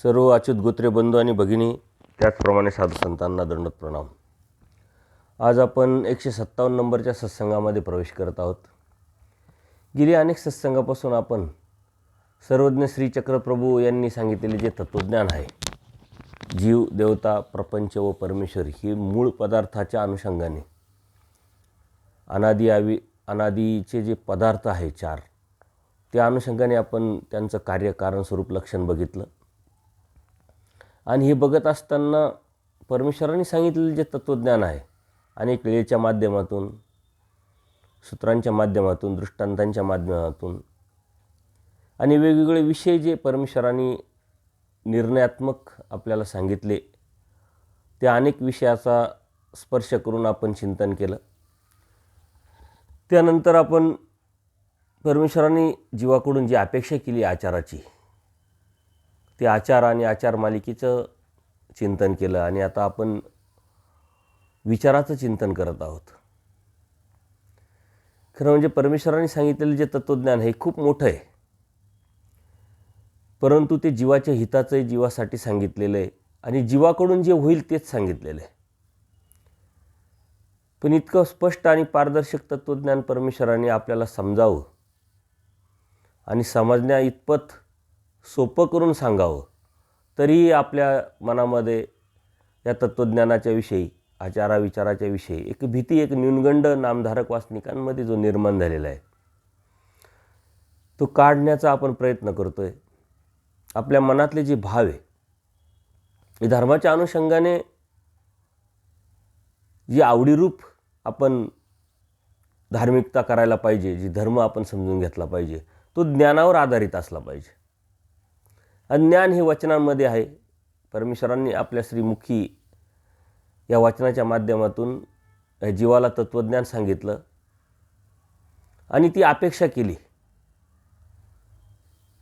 सर्व अच्युत गोत्रे बंधू आणि भगिनी, त्याचप्रमाणे साधू संतांना दंडवत प्रणाम. आज आपण 157 नंबरच्या सत्संगामध्ये प्रवेश करत आहोत. गेली अनेक सत्संगापासून आपण सर्वज्ञ श्री चक्रप्रभू यांनी सांगितलेले जे तत्त्वज्ञान आहे, जीव, देवता, प्रपंच व परमेश्वर ही मूळ पदार्थाच्या अनुषंगाने अनादीचे जे पदार्थ आहे चार, त्या अनुषंगाने आपण त्यांचं कार्य, कारण, स्वरूप, लक्षण बघितलं. आणि हे बघत असताना परमेश्वरांनी सांगितलेले जे तत्त्वज्ञान आहे, अनेक वेळेच्या माध्यमातून, सूत्रांच्या माध्यमातून, दृष्टांतांच्या माध्यमातून आणि वेगवेगळे विषय जे परमेश्वरांनी निर्णयात्मक आपल्याला सांगितले, त्या अनेक विषयाचा स्पर्श करून आपण चिंतन केलं. त्यानंतर आपण परमेश्वरांनी जीवाकडून जी अपेक्षा केली आचाराची, ते आचार आणि आचार मालिकेचं चिंतन केलं. आणि आता आपण विचाराचं चिंतन करत आहोत. खरं म्हणजे परमेश्वरांनी सांगितलेलं जे तत्त्वज्ञान हे खूप मोठं आहे, परंतु ते जीवाच्या हिताचं आहे, जीवासाठी सांगितलेलं आहे आणि जीवाकडून जे होईल तेच सांगितलेलं आहे. पण इतकं स्पष्ट आणि पारदर्शक तत्त्वज्ञान परमेश्वरांनी आपल्याला समजावं आणि समजण्या इतपत सोपं करून सांगावं, तरीही आपल्या मनामध्ये या तत्त्वज्ञानाच्या विषयी, आचाराविचाराच्या विषयी एक भीती, एक न्यूनगंड नामधारक वासनिकांमध्ये जो निर्माण झालेला आहे, तो काढण्याचा आपण प्रयत्न करतो आहे. आपल्या मनातले जे भाव आहे, हे धर्माच्या अनुषंगाने जी आवडीरूप आपण धार्मिकता करायला पाहिजे, जी धर्म आपण समजून घेतला पाहिजे, तो ज्ञानावर आधारित असला पाहिजे. ज्ञान हे वचनांमध्ये आहे. परमेश्वरांनी आपल्या श्रीमुखी या वचनाच्या माध्यमातून जीवाला तत्त्वज्ञान सांगितलं आणि ती अपेक्षा केली.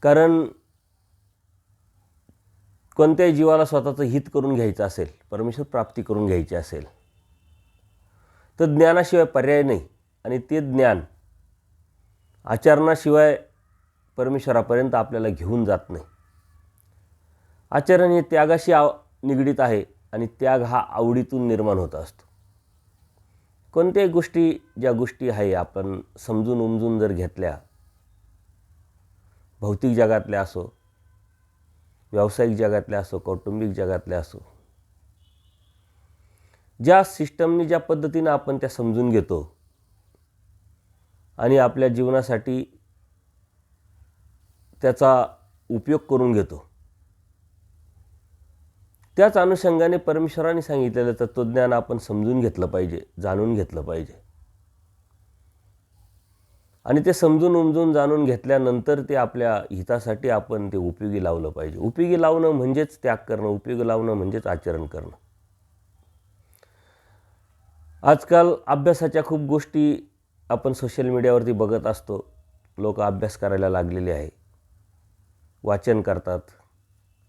कारण कोणत्याही जीवाला स्वतःचं हित करून घ्यायचं असेल, परमेश्वर प्राप्ती करून घ्यायची असेल, तर ज्ञानाशिवाय पर्याय नाही. आणि ते ज्ञान आचरणाशिवाय परमेश्वरापर्यंत आपल्याला घेऊन जात नाही. आचरण हे त्यागाशी निगडीत आहे आणि त्याग हा आवडीतून निर्माण होत असतो. कोणत्याही गोष्टी, ज्या गोष्टी आहे आपण समजून उमजून जर घेतल्या, भौतिक जगातल्या असो, व्यावसायिक जगातल्या असो, कौटुंबिक जगातल्या असो, ज्या सिस्टमनी, ज्या पद्धतीनं आपण त्या समजून घेतो आणि आपल्या जीवनासाठी त्याचा उपयोग करून घेतो, त्याच अनुषंगाने परमेश्वरांनी सांगितलेलं तत्त्वज्ञान आपण समजून घेतलं पाहिजे, जाणून घेतलं पाहिजे. आणि ते समजून उमजून जाणून घेतल्यानंतर ते आपल्या हितासाठी आपण ते उपयोगी लावलं पाहिजे. उपयोगी लावणं म्हणजेच त्याग करणं, उपयोगी लावणं म्हणजेच आचरण करणं. आजकाल अभ्यासाच्या खूप गोष्टी आपण सोशल मीडियावरती बघत असतो. लोक अभ्यास करायला लागलेले आहे, वाचन करतात,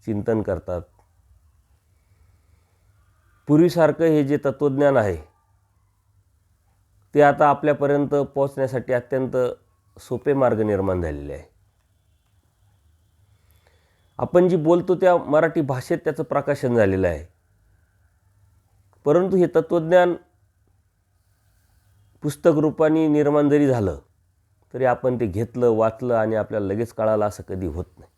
चिंतन करतात. पूर्वीसारखं हे जे तत्त्वज्ञान आहे, ते आता आपल्यापर्यंत पोहोचण्यासाठी अत्यंत सोपे मार्ग निर्माण झालेले आहे. आपण जी बोलतो त्या मराठी भाषेत त्याचं प्रकाशन झालेलं आहे. परंतु हे तत्त्वज्ञान पुस्तक रूपाने निर्माण जरी झालं, तरी आपण ते घेतलं, वाचलं आणि आपल्याला लगेच कळालं असं कधी होत नाही.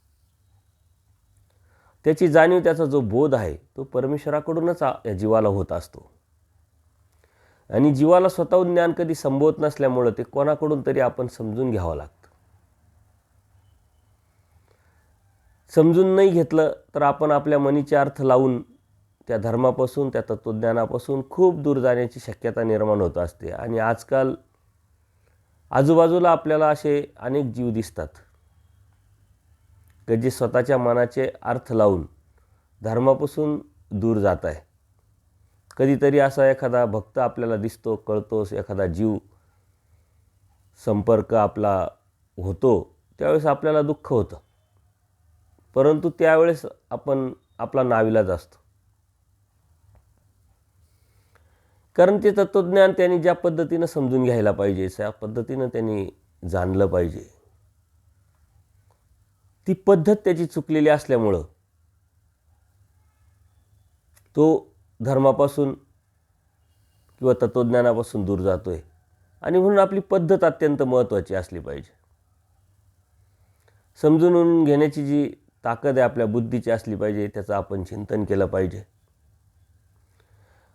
त्याची जाणीव, त्याचा जो बोध आहे, तो परमेश्वराकडूनच या जीवाला होत असतो. आणि जीवाला स्वतःहून ज्ञान कधी संभवत नसल्यामुळं ते कोणाकडून तरी आपण समजून घ्यावं लागतं. समजून नाही घेतलं तर आपण आपल्या मनीचे अर्थ लावून त्या धर्मापासून, त्या तत्त्वज्ञानापासून खूप दूर जाण्याची शक्यता निर्माण होत असते. आणि आजकाल आजूबाजूला आपल्याला असे अनेक जीव दिसतात की जे स्वतःच्या मनाचे अर्थ लावून धर्मापासून दूर जात आहे. कधीतरी असा एखादा भक्त आपल्याला दिसतो, कळतो, एखादा जीव संपर्क आपला होतो, त्यावेळेस आपल्याला दुःख होतं. परंतु त्यावेळेस आपण आपला नाविलाज असतो. कारण ते तत्त्वज्ञान त्यांनी ज्या पद्धतीनं समजून घ्यायला पाहिजे, त्या पद्धतीनं त्यांनी जाणलं पाहिजे. ती पद्धत त्याची चुकलेली असल्यामुळं तो धर्मापासून किंवा तत्त्वज्ञानापासून दूर जातो आहे. आणि म्हणून आपली पद्धत अत्यंत महत्त्वाची असली पाहिजे. समजून घेण्याची जी ताकद आहे आपल्या बुद्धीची असली पाहिजे, त्याचं आपण चिंतन केलं पाहिजे.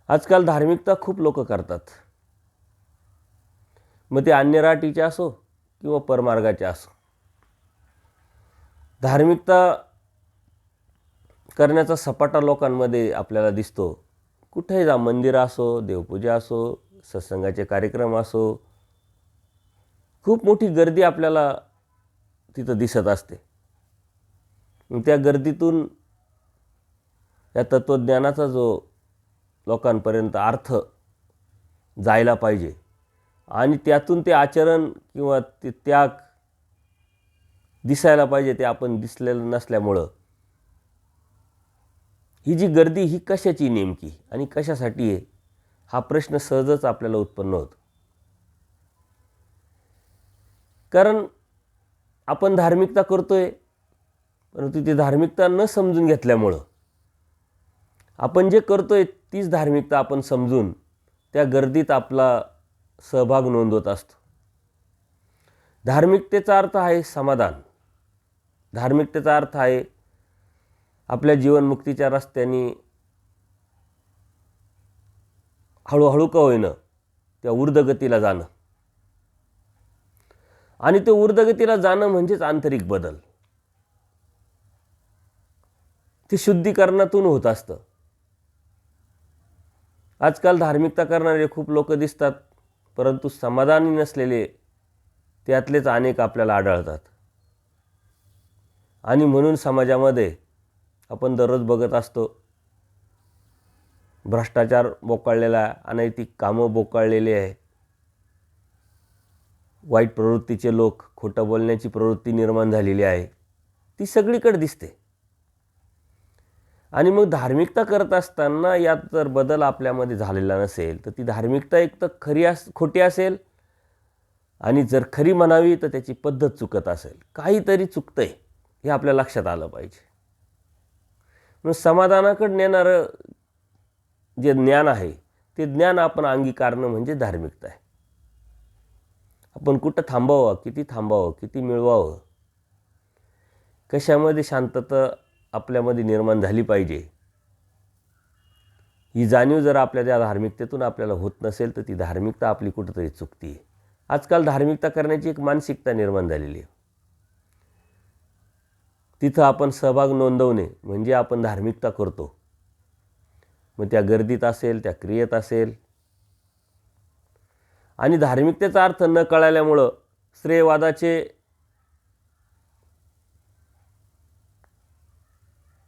आजकाल धार्मिकता खूप लोक करतात. मग ते अन्यराटीचे असो किंवा परमार्गाचे असो. धार्मिकता करण्याचा सपाटा लोकांमध्ये आपल्याला दिसतो. कुठेही जा, मंदिर असो, देवपूजा असो, सत्संगाचे कार्यक्रम असो, खूप मोठी गर्दी आपल्याला तिथं दिसत असते. त्या गर्दीतून या तत्त्वज्ञानाचा जो लोकांपर्यंत अर्थ जायला पाहिजे आणि त्यातून ते आचरण किंवा ते त्याग दिसायला पाहिजे, ते आपण दिसलेलं नसल्यामुळं ही जी गर्दी ही कशाची नेमकी आणि कशासाठी आहे, हा प्रश्न सहजच आपल्याला उत्पन्न होतो. कारण आपण धार्मिकता करतोय, परंतु ती धार्मिकता न समजून घेतल्यामुळं आपण जे करतोय तीच धार्मिकता आपण समजून त्या गर्दीत आपला सहभाग नोंदवत असतो. धार्मिकतेचा अर्थ आहे समाधान. धार्मिकतेचा अर्थ आहे आपल्या जीवनमुक्तीच्या रस्त्याने हळूहळू का होईना त्या ऊर्ध्वगतीला जाणं. आणि ते ऊर्ध्वगतीला जाणं म्हणजेच आंतरिक बदल. ते शुद्धीकरणातून होत असतं. आजकाल धार्मिकता करणारे खूप लोक दिसतात, परंतु समाधानी नसलेले त्यातलेच अनेक आपल्याला आढळतात. आणि म्हणून समाजामध्ये आपण दररोज बघत असतो, भ्रष्टाचार बोकाळलेला, अनैतिक कामं बोकाळलेली आहे, वाईट प्रवृत्तीचे लोक, खोटं बोलण्याची प्रवृत्ती निर्माण झालेली आहे, ती सगळीकडे दिसते. आणि मग धार्मिकता करत असताना यात जर बदल आपल्यामध्ये झालेला नसेल तर ती धार्मिकता एक तर खोटी असेल, आणि जर खरी म्हणावी तर त्याची पद्धत चुकत असेल. काहीतरी चुकतंय हे आपल्या लक्षात आलं पाहिजे. मग समाधानाकडे नेणारं जे ज्ञान आहे ते ज्ञान आपण अंगीकारणं म्हणजे धार्मिकता आहे. आपण कुठं थांबावं, किती थांबावं, किती मिळवावं, कशामध्ये शांतता आपल्यामध्ये निर्माण झाली पाहिजे, ही जाणीव जर आपल्या त्या धार्मिकतेतून आपल्याला होत नसेल तर ती धार्मिकता आपली कुठंतरी चुकती आहे. आजकाल धार्मिकता करण्याची एक मानसिकता निर्माण झालेली आहे. तिथं आपण सहभाग नोंदवणे म्हणजे आपण धार्मिकता करतो. मग त्या गर्दीत असेल, त्या क्रियेत असेल. आणि धार्मिकतेचा अर्थ न कळाल्यामुळं श्रेयवादाचे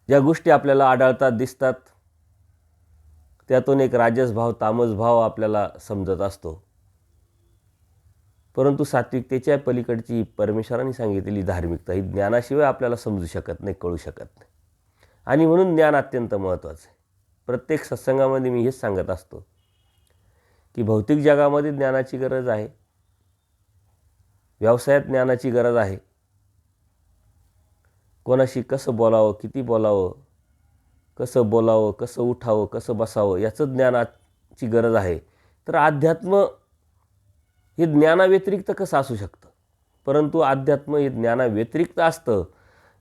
ज्या गोष्टी आपल्याला आढळतात, दिसतात, त्यातून एक राजस भाव, तामस भाव आपल्याला समजत असतो. परंतु सात्विकतेच्या पलीकडची परमेश्वरांनी सांगितलेली धार्मिकता ही ज्ञानाशिवाय आपल्याला समजू शकत नाही, कळू शकत नाही. आणि म्हणून ज्ञान अत्यंत महत्त्वाचं आहे. प्रत्येक सत्संगामध्ये मी हेच सांगत असतो की भौतिक जगामध्ये ज्ञानाची गरज आहे, व्यवसायात ज्ञानाची गरज आहे. कोणाशी कसं बोलावं, किती बोलावं, कसं बोलावं, कसं उठावं, कसं बसावं, याचं ज्ञानाची गरज आहे. तर अध्यात्म हे ज्ञानाव्यतिरिक्त कसं असू शकतं? परंतु अध्यात्म हे ज्ञानाव्यतिरिक्त असतं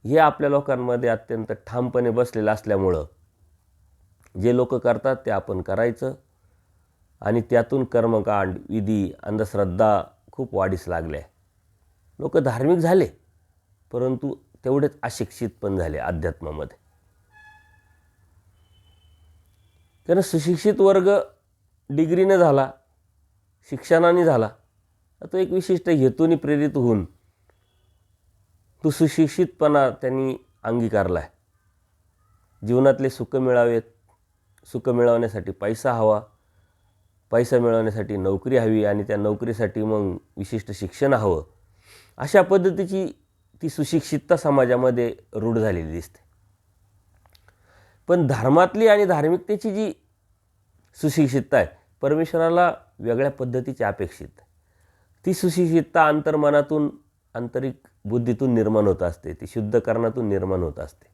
हे आपल्या लोकांमध्ये अत्यंत ठामपणे बसलेलं असल्यामुळं जे लोक करतात ते आपण करायचं. आणि त्यातून कर्मकांड, विधी, अंधश्रद्धा खूप वाढीस लागल्या. लोक धार्मिक झाले, परंतु तेवढेच अशिक्षित पण झाले अध्यात्मामध्ये. कारण सुशिक्षित वर्ग डिग्रीने झाला, शिक्षणाने झाला, तो एक विशिष्ट हेतूने प्रेरित होऊन तो सुशिक्षितपणा त्यांनी अंगीकारला आहे. जीवनातले सुख मिळावेत, सुख मिळवण्यासाठी पैसा हवा, पैसा मिळवण्यासाठी नोकरी हवी, आणि त्या नोकरीसाठी मग विशिष्ट शिक्षण हवं. अशा पद्धतीची ती सुशिक्षितता समाजामध्ये रूढ झालेली दिसते. पण धर्मातली आणि धार्मिकतेची जी सुशिक्षितता आहे, परमेश्वराला वेगळ्या पद्धतीची अपेक्षित आहे. ती सुशिक्षितता अंतर्मनातून, आंतरिक बुद्धीतून निर्माण होत असते, ती शुद्धकरणातून निर्माण होत असते.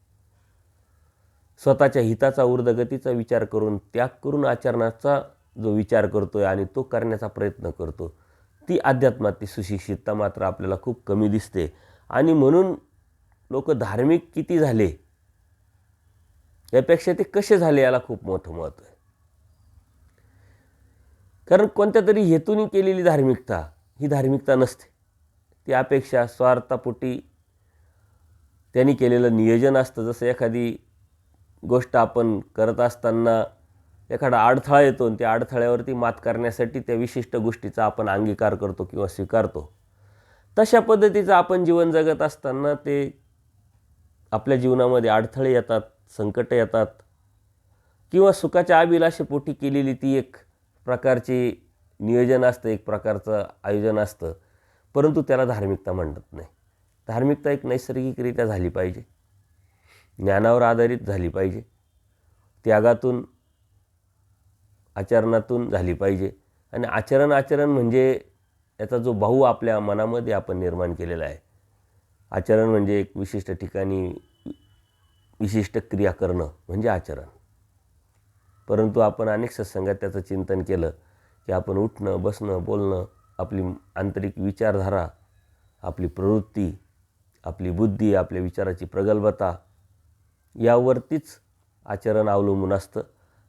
स्वतःच्या हिताचा ऊर्ध्वगतीचा विचार करून त्याग करून आचरणाचा जो विचार करतोय आणि तो करण्याचा प्रयत्न करतो, ती अध्यात्मातली सुशिक्षितता मात्र आपल्याला खूप कमी दिसते. आणि म्हणून लोक धार्मिक किती झाले यापेक्षा ते कसे झाले याला खूप मोठं महत्त्व आहे. कारण कोणत्या तरी हेतूने केलेली धार्मिकता ही धार्मिकता नसते. ती अपेक्षा स्वार्थापोटी त्यांनी केलेलं नियोजन असतं. जसं एखादी गोष्ट आपण करत असताना एखादा अडथळा येतो आणि त्या अडथळ्यावरती मात करण्यासाठी त्या विशिष्ट गोष्टीचा आपण अंगीकार करतो किंवा स्वीकारतो. तशा पद्धतीचं आपण जीवन जगत असताना ते आपल्या जीवनामध्ये अडथळे येतात, संकट येतात किंवा सुखाच्या अभिलाषेपोटी केलेली ती एक प्रकारची नियोजन असतं, एक प्रकारचं आयोजन असतं. परंतु त्याला धार्मिकता म्हणत नाही. धार्मिकता एक नैसर्गिकरित्या झाली पाहिजे, ज्ञानावर आधारित झाली पाहिजे, त्यागातून आचरणातून झाली पाहिजे. आणि आचरण म्हणजे याचा जो भाऊ आपल्या मनामध्ये आपण निर्माण केलेला आहे. आचरण म्हणजे एक विशिष्ट ठिकाणी विशिष्ट क्रिया करणं म्हणजे आचरण. परंतु आपण अनेक सत्संगात त्याचं चिंतन केलं की आपण उठणं, बसणं, बोलणं, आपली आंतरिक विचारधारा, आपली प्रवृत्ती, आपली बुद्धी, आपल्या विचाराची प्रगल्भता यावरतीच आचरण अवलंबून असतं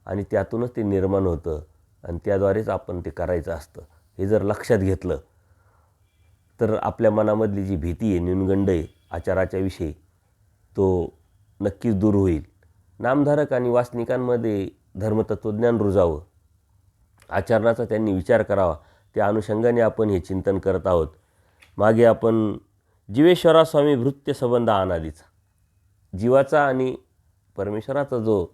आणि त्यातूनच ते निर्माण होतं आणि त्याद्वारेच आपण ते करायचं असतं. हे जर लक्षात घेतलं तर आपल्या मनामधली जी भीती आहे, न्यूनगंड आहे आचाराच्या विषयी, तो नक्कीच दूर होईल. नामधारक आणि वासनिकांमध्ये धर्मतत्वज्ञान रुजावं, आचरणाचा त्यांनी विचार करावा, त्या अनुषंगाने आपण हे चिंतन करत आहोत. मागे आपण जीवेश्वरा स्वामी भृत्य संबंध अनादीचा, जीवाचा आणि परमेश्वराचा जो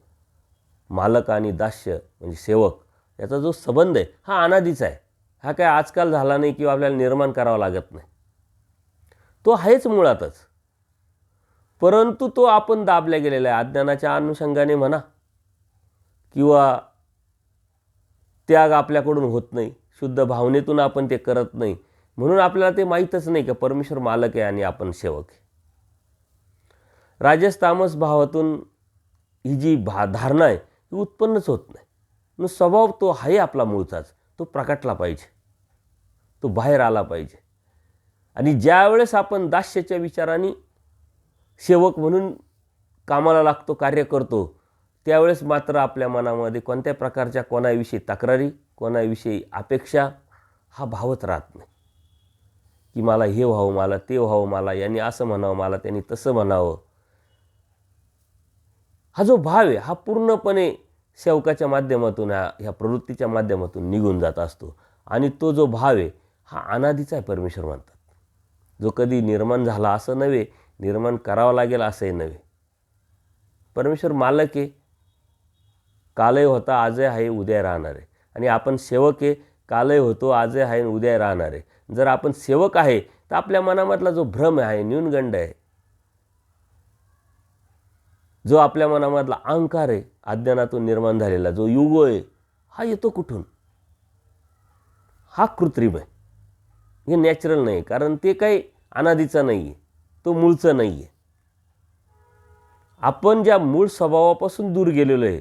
मालक आणि दास्य म्हणजे सेवक याचा जो संबंध आहे हा अनादीचा आहे. हा काय आजकाल झाला नाही किंवा आपल्याला निर्माण करावा लागत नाही. तो आहेच मुळातच, परंतु तो आपण दाबल्या गेलेला आहे अज्ञानाच्या अनुषंगाने म्हणा किंवा त्याग आपल्याकडून होत नाही, शुद्ध भावनेतून आपण ते करत नाही, म्हणून आपल्याला ते माहीतच नाही की परमेश्वर मालक आहे आणि आपण सेवक आहे. राजस तामस भावातून ही जी धारणा आहे ही उत्पन्नच होत नाही. मग स्वभाव तो आहे आपला मूळचाच, तो प्रकटला पाहिजे, तो बाहेर आला पाहिजे. आणि ज्यावेळेस आपण दास्याच्या विचाराने सेवक म्हणून कामाला लागतो, कार्य करतो, त्यावेळेस मात्र आपल्या मनामध्ये कोणत्या प्रकारच्या कोणाविषयी तक्रारी, कोणाविषयी अपेक्षा हा भावच राहत नाही की मला हे व्हावं, मला ते व्हावं, मला यांनी असं म्हणावं, मला त्यांनी तसं म्हणावं. हा जो भाव आहे हा पूर्णपणे सेवकाच्या माध्यमातून, ह्या प्रवृत्तीच्या माध्यमातून निघून जात असतो. आणि तो जो भाव आहे हा अनादीचा आहे परमेश्वर म्हणतात, जो कधी निर्माण झाला असं नव्हे, निर्माण करावा लागेल असंही नव्हे. परमेश्वर मालक आहे, कालही होता, आजही आहे, उद्या राहणार आहे. आणि आपण सेवक आहे, कालही होतो, आजही आहे, उद्या राहणार आहे. जर आपण सेवक आहे तर आपल्या मनामधला जो भ्रम आहे, न्यूनगंड आहे, जो आपल्या मनामधला अहंकार आहे, अज्ञानातून निर्माण झालेला जो युग आहे, हा येतो कुठून? हा कृत्रिम आहे, हे नॅचरल नाही. कारण ते काही अनादीचा नाही आहे, तो मूळचं नाही आहे. आपण ज्या मूळ स्वभावापासून दूर गेलेलो आहे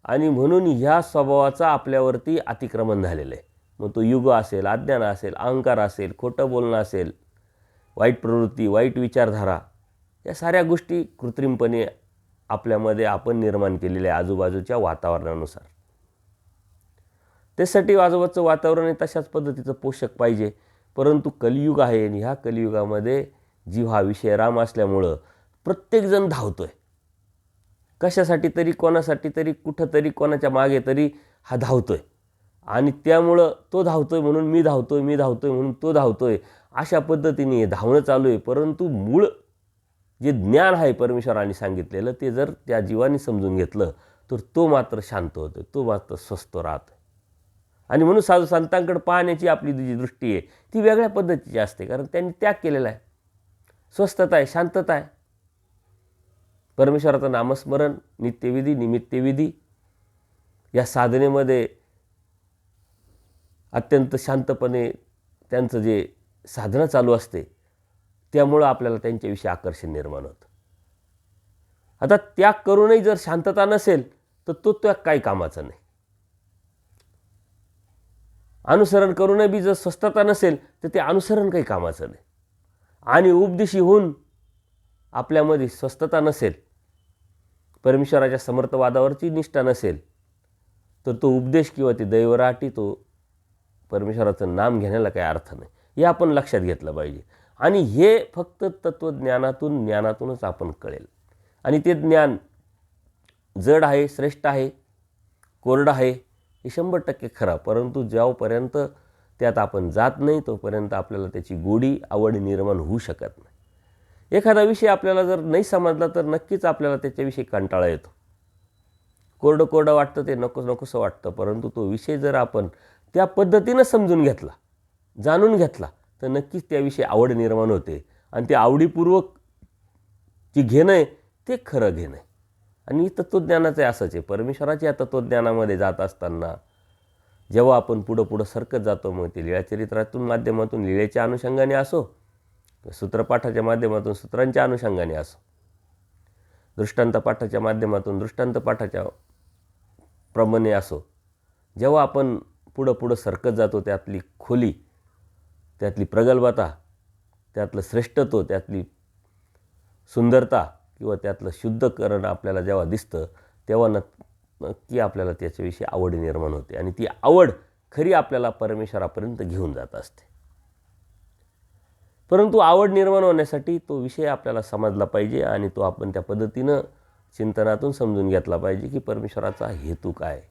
आणि म्हणून ह्या स्वभावाचा आपल्यावरती अतिक्रमण झालेलं आहे. मग तो युग असेल, अज्ञान असेल, अहंकार असेल, खोटं बोलणं असेल, वाईट प्रवृत्ती, वाईट विचारधारा, या साऱ्या गोष्टी कृत्रिमपणे आपल्यामध्ये आपण निर्माण केलेल्या आजूबाजूच्या वातावरणानुसार. त्यासाठी आजूबाजूचं वातावरण तशाच पद्धतीचं पोषक पाहिजे. परंतु कलियुग आहे आणि ह्या कलियुगामध्ये जीव हा विषय राम असल्यामुळं प्रत्येकजण धावतोय कशासाठी तरी, कोणासाठी तरी, कुठंतरी, कोणाच्या मागे तरी हा धावतोय. आणि त्यामुळं तो धावतोय म्हणून मी धावतोय, मी धावतोय म्हणून तो धावतोय, अशा पद्धतीने धावणं चालू आहे. परंतु मूळ जे ज्ञान आहे परमेश्वराने सांगितलेलं ते जर त्या जीवाने समजून घेतलं तर तो मात्र शांत होतो, तो मात्र स्वस्थ राहतो. आणि म्हणून साधू संतांकडे पाहण्याची आपली जी दृष्टी आहे ती वेगळ्या पद्धतीची असते, कारण त्यांनी त्याग केलेला आहे, स्वस्थता आहे, शांतता आहे. परमेश्वराचं नामस्मरण, नित्यविधी, निमित्तविधी या साधनेमध्ये अत्यंत शांतपणे त्यांचं जे साधना चालू असते त्यामुळं आपल्याला त्यांच्याविषयी आकर्षण निर्माण होतं. आता त्याग करूनही जर शांतता नसेल तर तो त्याग काही कामाचा नाही. अनुसरण करूनही बी जर स्वस्थता नसेल तर ते अनुसरण काही कामाचं नाही. आणि उपदेशी होऊन आपल्यामध्ये स्वस्थता नसेल, परमेश्वराच्या समर्थवादावरची निष्ठा नसेल, तर तो उपदेश किंवा ती दैवराटी, तो परमेश्वराचं नाम घेण्याला काही अर्थ नाही. हे आपण लक्षात घेतलं पाहिजे. आणि हे फक्त ज्ञानातूनच आपण कळेल. आणि ते ज्ञान जड आहे, श्रेष्ठ आहे, कोरडं आहे, हे 100% खरं. परंतु जेव्हापर्यंत त्यात आपण जात नाही तोपर्यंत आपल्याला त्याची गोडी, आवड निर्माण होऊ शकत नाही. एखादा विषय आपल्याला जर नाही समजला तर नक्कीच आपल्याला त्याच्याविषयी कंटाळा येतो. कोरडं वाटतं, ते नकोसं वाटतं. परंतु तो विषय जर आपण त्या पद्धतीनं समजून घेतला, जाणून घेतला, तर नक्कीच त्याविषयी आवड निर्माण होते. आणि ते आवडीपूर्वक जे घेणं आहे ते खरं घेणं आहे. आणि तत्त्वज्ञानाचं असंच आहे. परमेश्वराच्या तत्त्वज्ञानामध्ये जात असताना जेव्हा आपण पुढं सरकत जातो, मग ते लीळाचरित्रातून माध्यमातून लीळेच्या अनुषंगाने असो, सूत्रपाठाच्या माध्यमातून सूत्रांच्या अनुषंगाने असो, दृष्टांत पाठाच्या माध्यमातून दृष्टांत पाठाच्या प्रमाणे असो, जेव्हा आपण पुढं सरकत जातो, त्यातली खोली, त्यातली प्रगल्भता, त्यातलं श्रेष्ठत्व, त्यातली सुंदरता किंवा त्यातलं शुद्धकरण आपल्याला जेव्हा दिसतं, तेव्हा नक्की आपल्याला त्याच्याविषयी आवड निर्माण होते. आणि ती आवड खरी आपल्याला परमेश्वरापर्यंत घेऊन जात असते. परंतु आवड निर्माण होण्यासाठी तो विषय आपल्याला समजला पाहिजे आणि तो आपण त्या पद्धतीनं चिंतनातून समजून घेतला पाहिजे की परमेश्वराचा हेतू काय.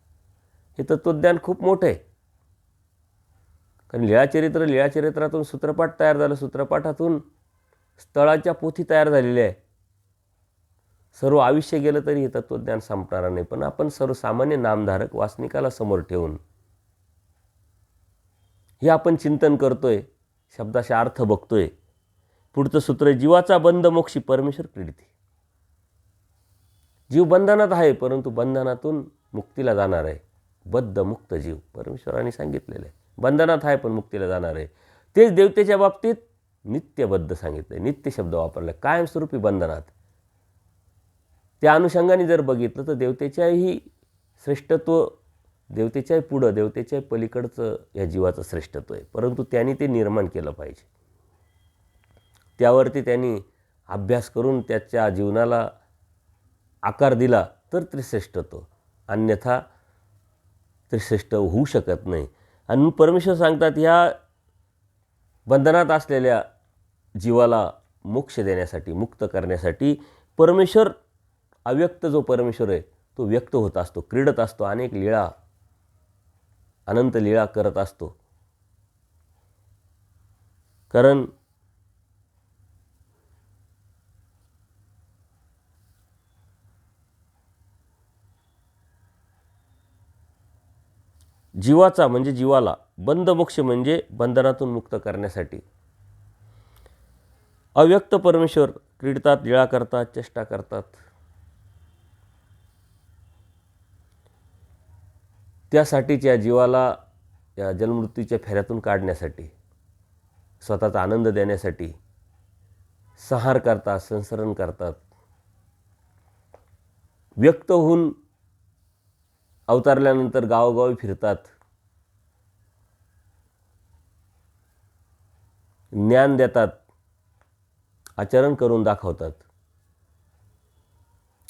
हे तत्त्वज्ञान खूप मोठं आहे. कारण लीळाचरित्रातून सूत्रपाठ तयार झालं, सूत्रपाठातून स्थळाच्या पोथी तयार झालेल्या आहे. सर्व आयुष्य गेलं तरी हे तत्त्वज्ञान संपणार नाही. पण आपण सर्वसामान्य नामधारक वासनिकाला समोर ठेवून हे आपण चिंतन करतोय, शब्दाचा अर्थ बघतोय. पुढचं सूत्र, जीवाचा बंध मोक्षी परमेश्वर क्रीडते. जीव बंधनात आहे, परंतु बंधनातून मुक्तीला जाणार आहे. बद्ध मुक्त जीव परमेश्वराने सांगितलेलं आहे. बंधनात आहे पण मुक्तीला जाणार आहे. तेच देवतेच्या बाबतीत नित्यबद्ध सांगितलं. नित्य शब्द वापरला, कायमस्वरूपी बंधनात. त्या अनुषंगाने जर बघितलं तर देवतेच्याही श्रेष्ठत्व, देवतेच्याही पुढं, देवतेच्याही पलीकडचं या जीवाचं श्रेष्ठत्व आहे. परंतु त्यांनी ते निर्माण केलं पाहिजे. त्यावरती त्यांनी अभ्यास करून त्याच्या जीवनाला आकार दिला तर त्रिश्रेष्ठत्व, अन्यथा त्रिश्रेष्ठ होऊ शकत नाही. आणि परमेश्वर सांगतात, ह्या बंधनात असलेल्या जीवाला मोक्ष देण्यासाठी, मुक्त करण्यासाठी परमेश्वर, अव्यक्त जो परमेश्वर आहे तो व्यक्त होत असतो, क्रीडत असतो, अनेक लीळा, अनंत लीळा करत असतो. कारण जीवाचा म्हणजे जीवाला, बंध मोक्ष म्हणजे बंधनातून मुक्त करण्यासाठी अव्यक्त परमेश्वर क्रीडतात, लीळा करतात, चेष्टा करतात. त्यासाठीच या जीवाला या जन्ममृत्यूच्या फेऱ्यातून काढण्यासाठी, स्वतःचा आनंद देण्यासाठी संहार करतात, संसरण करतात. व्यक्त होऊन अवतारल्यानंतर गावोगावी फिरतात, ज्ञान देतात, आचरण करून दाखवतात.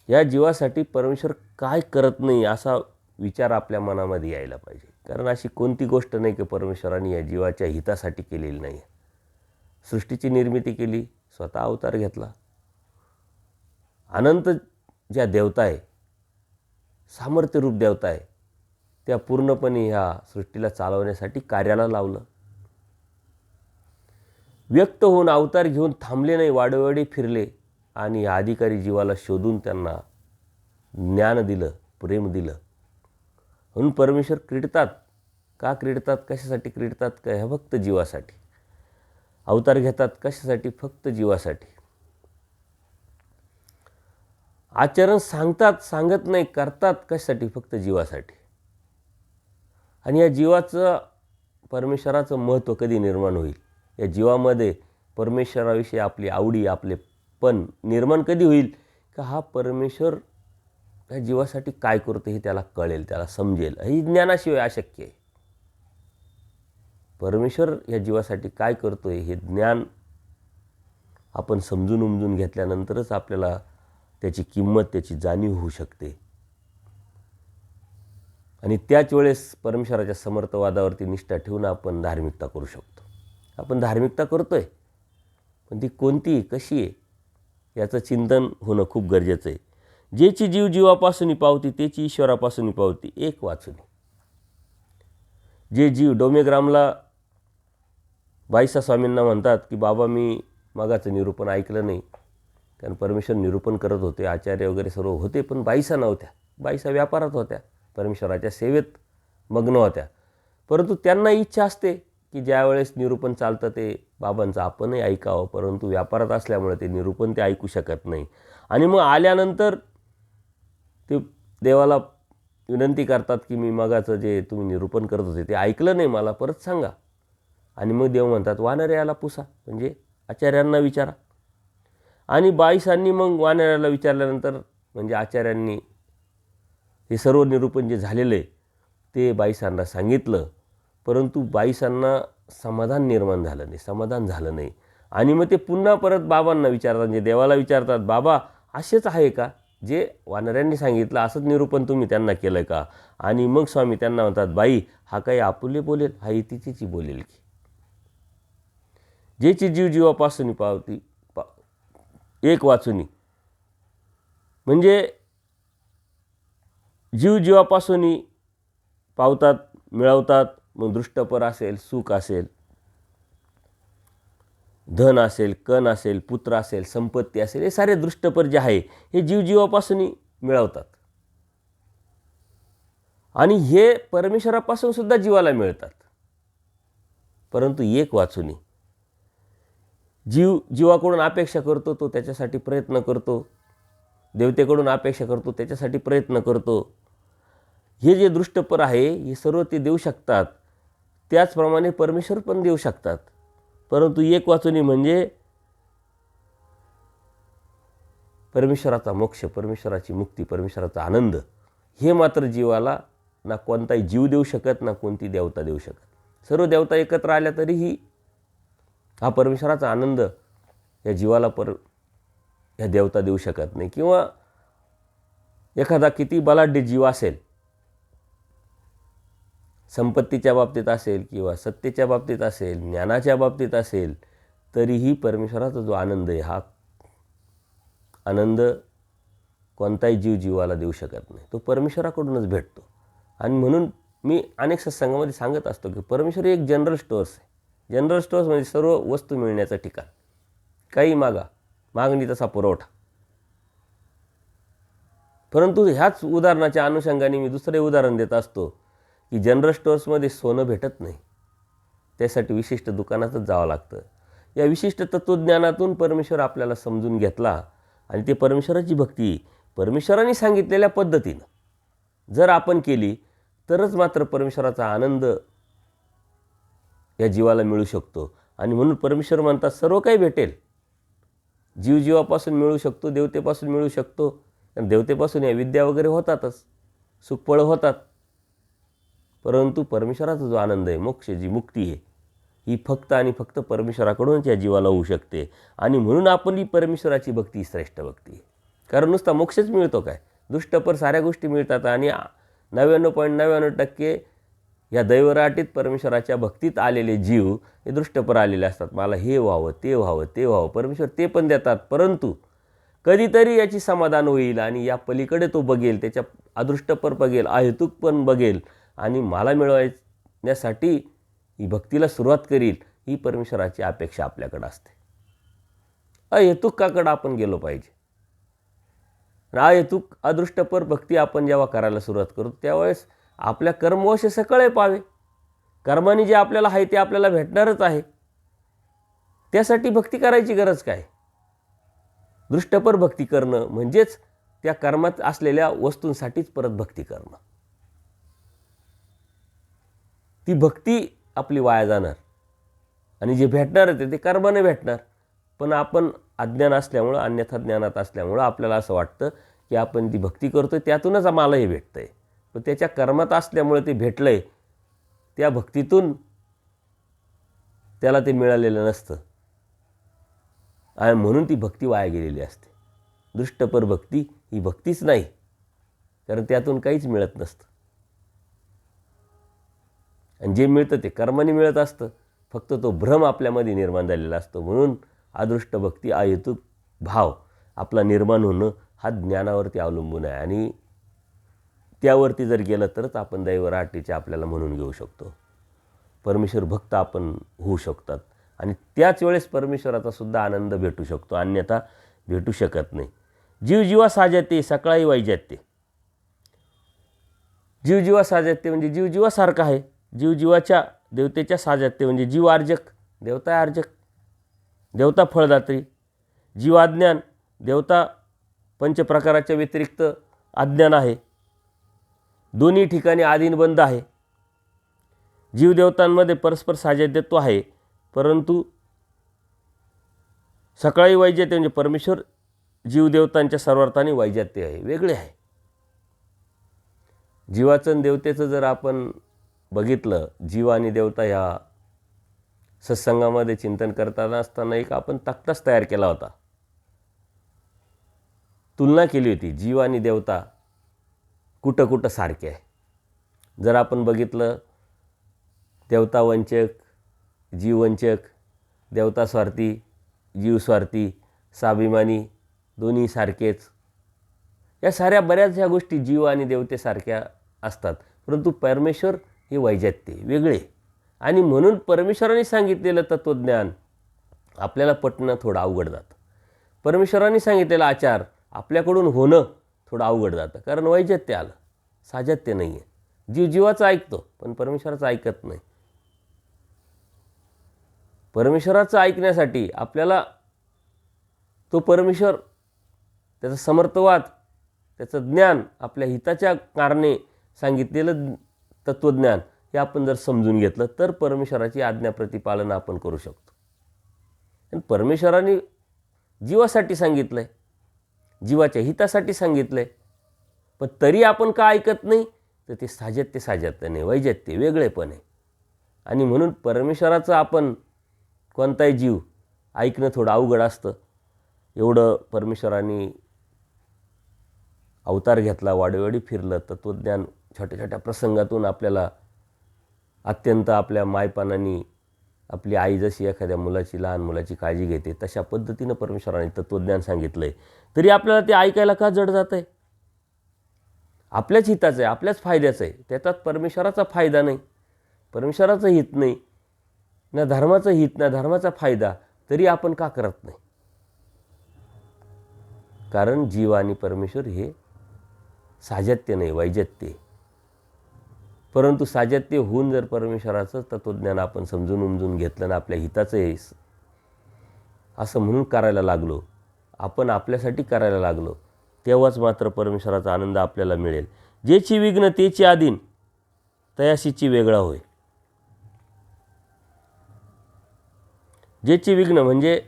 या जीवासाठी परमेश्वर काय करत नाही असा विचार आपल्या मनामध्ये यायला पाहिजे. कारण अशी कोणती गोष्ट नाही की परमेश्वराने या जीवाच्या हितासाठी केलेली नाही. सृष्टीची निर्मिती केली, स्वतः अवतार घेतला, अनंत ज्या देवता आहे, सामर्थ्यरूप देवता आहे, त्या पूर्णपणे ह्या सृष्टीला चालवण्यासाठी कार्याला लावलं. व्यक्त होऊन अवतार घेऊन थांबले नाही, वाडोवाडी फिरले आणि या अधिकारी जीवाला शोधून त्यांना ज्ञान दिलं, प्रेम दिलं. म्हणून परमेश्वर क्रीडतात. का क्रीडतात, कशासाठी क्रीडतात, का ह्या फक्त जीवासाठी. अवतार घेतात कशासाठी, फक्त जीवासाठी. आचरण सांगतात, सांगत नाही, करतात कशासाठी, फक्त जीवासाठी. आणि या जीवाचं, परमेश्वराचं महत्त्व कधी निर्माण होईल, या जीवामध्ये परमेश्वराविषयी आपली आवडी, आपले पण निर्माण कधी होईल का हा परमेश्वर या जीवासाठी काय करतो हे त्याला कळेल, त्याला समजेल. ही ज्ञानाशिवाय अशक्य आहे. परमेश्वर या जीवासाठी काय करतोय हे ज्ञान आपण समजून उमजून घेतल्यानंतरच आपल्याला त्याची किंमत, त्याची जाणीव होऊ शकते. आणि त्याच वेळेस परमेश्वराच्या समर्थवादावरती निष्ठा ठेवून आपण धार्मिकता करू शकतो. आपण धार्मिकता करतोय, पण ती कोणती, कशी आहे याचं चिंतन होणं खूप गरजेचं आहे. जेची जीव जीवापासून पावती, तेची ईश्वरापासून पावती, एक वाचुनी. जे जीव डोमेग्रामला बाईसा स्वामींना म्हणतात की बाबा मी मगाचं निरूपण ऐकलं नाही, कारण परमेश्वर निरूपण करत होते, आचार्य वगैरे सर्व होते, पण बाईसा नव्हत्या. बाईसा व्यापारात होत्या, परमेश्वराच्या सेवेत मग्न होत्या. परंतु त्यांना इच्छा असते की ज्यावेळेस निरूपण चालतं ते बाबांचं आपणही ऐकावं, परंतु व्यापारात असल्यामुळे ते निरूपण ते ऐकू शकत नाही. आणि मग आल्यानंतर ते देवाला विनंती करतात की मी मगाचं जे तुम्ही निरूपण करत होते ते ऐकलं नाही, मला परत सांगा. आणि मग देव म्हणतात वानऱ्याला पुसा, म्हणजे आचार्यांना विचारा. आणि बाईसांनी मग वानऱ्याला विचारल्यानंतर, म्हणजे आचार्यांनी हे सर्व निरूपण जे झालेलं आहे ते बाईसांना सांगितलं, परंतु बाईसांना समाधान निर्माण झालं नाही, समाधान झालं नाही. आणि मग ते पुन्हा परत बाबांना विचारतात, म्हणजे देवाला विचारतात, बाबा असेच आहे का, जे वानऱ्यांनी सांगितलं असंच निरूपण तुम्ही त्यांना केलं का? आणि मग स्वामी त्यांना म्हणतात, बाई हा काही आपुले बोलेल, हा इतिची बोलेल की. जेची जीव जीवापासून पावती, एक वाचुनी, म्हणजे जीव जीवापासून पावतात, मिळवतात. मग दृष्टपर असेल, सुख असेल, धन असेल, कण असेल, पुत्र असेल, संपत्ती असेल, हे सारे दृष्टपर जे आहे हे जीव जीवापासून मिळवतात. आणि हे परमेश्वरापासून सुद्धा जीवाला मिळतात. परंतु एक वाचुनी, जीव जीवाकडून अपेक्षा करतो, तो त्याच्यासाठी प्रयत्न करतो, देवतेकडून अपेक्षा करतो, त्याच्यासाठी प्रयत्न करतो. हे जे दृष्टपर आहे हे सर्व ते देऊ शकतात, त्याचप्रमाणे परमेश्वर पण देऊ शकतात. परंतु एक वाचुनी म्हणजे परमेश्वराचा मोक्ष, परमेश्वराची मुक्ती, परमेश्वराचा आनंद, हे मात्र जीवाला ना कोणताही जीव देऊ शकत, ना कोणती देवता देऊ शकत. सर्व देवता एकत्र आल्या तरीही हा परमेश्वराचा आनंद या जीवाला या देवता देऊ शकत नाही. किंवा एखादा किती बलाढ्य जीव असेल, संपत्तीच्या बाबतीत असेल किंवा सत्तेच्या बाबतीत असेल, ज्ञानाच्या बाबतीत असेल, तरीही परमेश्वराचा जो आनंद आहे हा आनंद कोणताही जीव जीवाला देऊ शकत नाही, तो परमेश्वराकडूनच भेटतो. आणि म्हणून मी अनेक सत्संगामध्ये सांगत असतो की परमेश्वर एक जनरल स्टोअर्स आहे. जनरल स्टोअर्स म्हणजे सर्व वस्तू मिळण्याचं ठिकाण. काही मागा, मागणी तसा पुरवठा. परंतु ह्याच उदाहरणाच्या अनुषंगाने मी दुसरे उदाहरण देत असतो की जनरल स्टोअर्समध्ये सोनं भेटत नाही, त्यासाठी विशिष्ट दुकानातच जावं लागतं. या विशिष्ट तत्त्वज्ञानातून परमेश्वर आपल्याला समजून घेतला आणि ते परमेश्वराची भक्ती परमेश्वराने सांगितलेल्या पद्धतीनं जर आपण केली तरच मात्र परमेश्वराचा आनंद या जीवाला मिळू शकतो. आणि म्हणून परमेश्वर म्हणतात सर्व काही भेटेल, जीव जीवापासून मिळू शकतो, देवतेपासून मिळू शकतो. कारण देवतेपासून या विद्या वगैरे होतातच, सुखफळं होतात. परंतु परमेश्वराचा जो आनंद आहे, मोक्ष, जी मुक्ती आहे, ही फक्त आणि फक्त परमेश्वराकडूनच या जीवाला होऊ शकते. आणि म्हणून आपली परमेश्वराची भक्ती श्रेष्ठ भक्ती आहे. कारण नुसता मोक्षच मिळतो काय, दुष्टपर साऱ्या गोष्टी मिळतात. आणि 99.99% या दैवराटीत परमेश्वराच्या भक्तीत आलेले जीव हे दृष्टपर आलेले असतात. मला हे व्हावं, ते व्हावं, ते व्हावं, परमेश्वर ते पण देतात. परंतु कधीतरी याची समाधान होईल आणि या पलीकडे तो बघेल, त्याच्या अदृष्टपर बघेल, अहेतुक पण बघेल आणि मला मिळवण्यासाठी ही भक्तीला सुरुवात करील, ही परमेश्वराची अपेक्षा आपल्याकडे असते. अहेतुकाकडे आपण गेलो पाहिजे. अहेतुक अदृष्टपर भक्ती आपण जेव्हा करायला सुरुवात करू त्यावेळेस आपल्या कर्मवश सकळे पावे. कर्माने जे आपल्याला आहे ते आपल्याला भेटणारच आहे. त्यासाठी भक्ती करायची गरज काय? दृष्टपर भक्ती करणं म्हणजेच त्या कर्मात असलेल्या वस्तूंसाठीच परत भक्ती करणं. ती भक्ती आपली वाया जाणार आणि जे भेटणार ते कर्माने भेटणार. पण आपण अज्ञान असल्यामुळं, अन्यथा ज्ञानात असल्यामुळं आपल्याला असं वाटतं की आपण ती भक्ती करतोय त्यातूनच आम्हाला हे भेटतं आहे. पण त्याच्या कर्मात असल्यामुळे ते भेटलं आहे, त्या भक्तीतून त्याला ते मिळालेलं नसतं आणि म्हणून ती भक्ती वाया गेलेली असते. दृष्टपर भक्ती ही भक्तीच नाही, कारण त्यातून काहीच मिळत नसतं. आणि जे मिळतं ते कर्माने मिळत असतं, फक्त तो भ्रम आपल्यामध्ये निर्माण झालेला असतो. म्हणून अदृष्ट भक्ती, अहेतुक भाव आपला निर्माण होणं हा ज्ञानावरती अवलंबून आहे आणि त्यावरती जर गेलं तरच आपण दैवराटीचे आपल्याला म्हणून घेऊ शकतो. परमेश्वर भक्त आपण होऊ शकतात आणि त्याच वेळेस परमेश्वराचा सुद्धा आनंद भेटू शकतो, अन्यथा भेटू शकत नाही. जीव जीवा साजते सकाळी वैजाते. जीव जीवा साजते म्हणजे जीव जीवासारखा आहे. जीव जीवाच्या देवतेच्या साजते म्हणजे जीव अर्जक, देवता अर्जक, देवता फळदात्री. जीव अज्ञान, देवता पंचप्रकाराच्या व्यतिरिक्त अज्ञान आहे. दोन्ही ठिकाणी आधीनबंध आहे. जीवदेवतांमध्ये परस्पर साजत्यत्व आहे, परंतु सकाळी वैजयते म्हणजे परमेश्वर जीवदेवतांच्या सर्वार्थाने वैजयते आहे, वेगळे आहे. जीवाचं आणि देवतेचं जर आपण बघितलं, जीव आणि देवता ह्या सत्संगामध्ये चिंतन करताना असताना एक आपण तक्ताच तयार केला होता. तुलना केली होती, जीव आणि देवता कुठं कुठं सारखे आहे. जर आपण बघितलं, देवता वंचक, जीव वंचक, देवता स्वार्थी, जीव स्वार्थी, स्वाभिमानी, दोन्ही सारखेच. या साऱ्या बऱ्याच ह्या गोष्टी जीव आणि देवतेसारख्या असतात, परंतु परमेश्वर हे वैजयते, वेगळे. आणि म्हणून परमेश्वराने सांगितलेलं तत्त्वज्ञान आपल्याला पटणं थोडं अवघड जातं. परमेश्वराने सांगितलेला आचार आपल्याकडून होणं थोडं अवघड जातं, कारण वैजयते आलं, साजत्य नाही आहे. जीव जीवाचं ऐकतो पण परमेश्वराचं ऐकत नाही. परमेश्वराचं ऐकण्यासाठी आपल्याला तो परमेश्वर, त्याचा समर्थवाद, त्याचं ज्ञान, आपल्या हिताच्या कारणे सांगितलेलं तत्त्वज्ञान हे आपण जर समजून घेतलं तर परमेश्वराची आज्ञा प्रतिपालन आपण करू शकतो. आणि परमेश्वराने जीवासाठी सांगितलं आहे, जीवाच्या हितासाठी सांगितलं आहे, पण तरी आपण का ऐकत नाही, तर ते साजत्य नाही, वैजयते, वेगळेपण आहे. आणि म्हणून परमेश्वराचं आपण कोणताही जीव ऐकणं थोडं अवघड असतं. एवढं परमेश्वराने अवतार घेतला, वाडीवाडी फिरलं, तत्त्वज्ञान छोट्या छोट्या प्रसंगातून आपल्याला अत्यंत आपल्या मायपानाने, आपली आई जशी एखाद्या मुलाची, लहान मुलाची काळजी घेते, तशा पद्धतीनं परमेश्वराने तत्त्वज्ञान सांगितलं आहे. तरी आपल्याला ते ऐकायला का जड जातं आहे? आपल्याच हिताचं आहे, आपल्याच फायद्याचं आहे. त्याच्यात परमेश्वराचा फायदा नाही, परमेश्वराचं हित नाही, ना धर्माचं हित, ना धर्माचा फायदा, तरी आपण का करत नाही? कारण जीव आणि परमेश्वर हे साजत्य नाही, वैजयते. परंतु साजत्य होऊन जर परमेश्वराचं तत्त्वज्ञान आपण समजून उमजून घेतलं ना, आपल्या हिताचं आहे असं म्हणून करायला लागलो, आपण आपल्यासाठी करायला लागलो, तेव्हाच मात्र परमेश्वराचा आनंद आपल्याला मिळेल. जेची विघ्न तेची आधीन, तयाशीची वेगळा होय. जेची विघ्न म्हणजे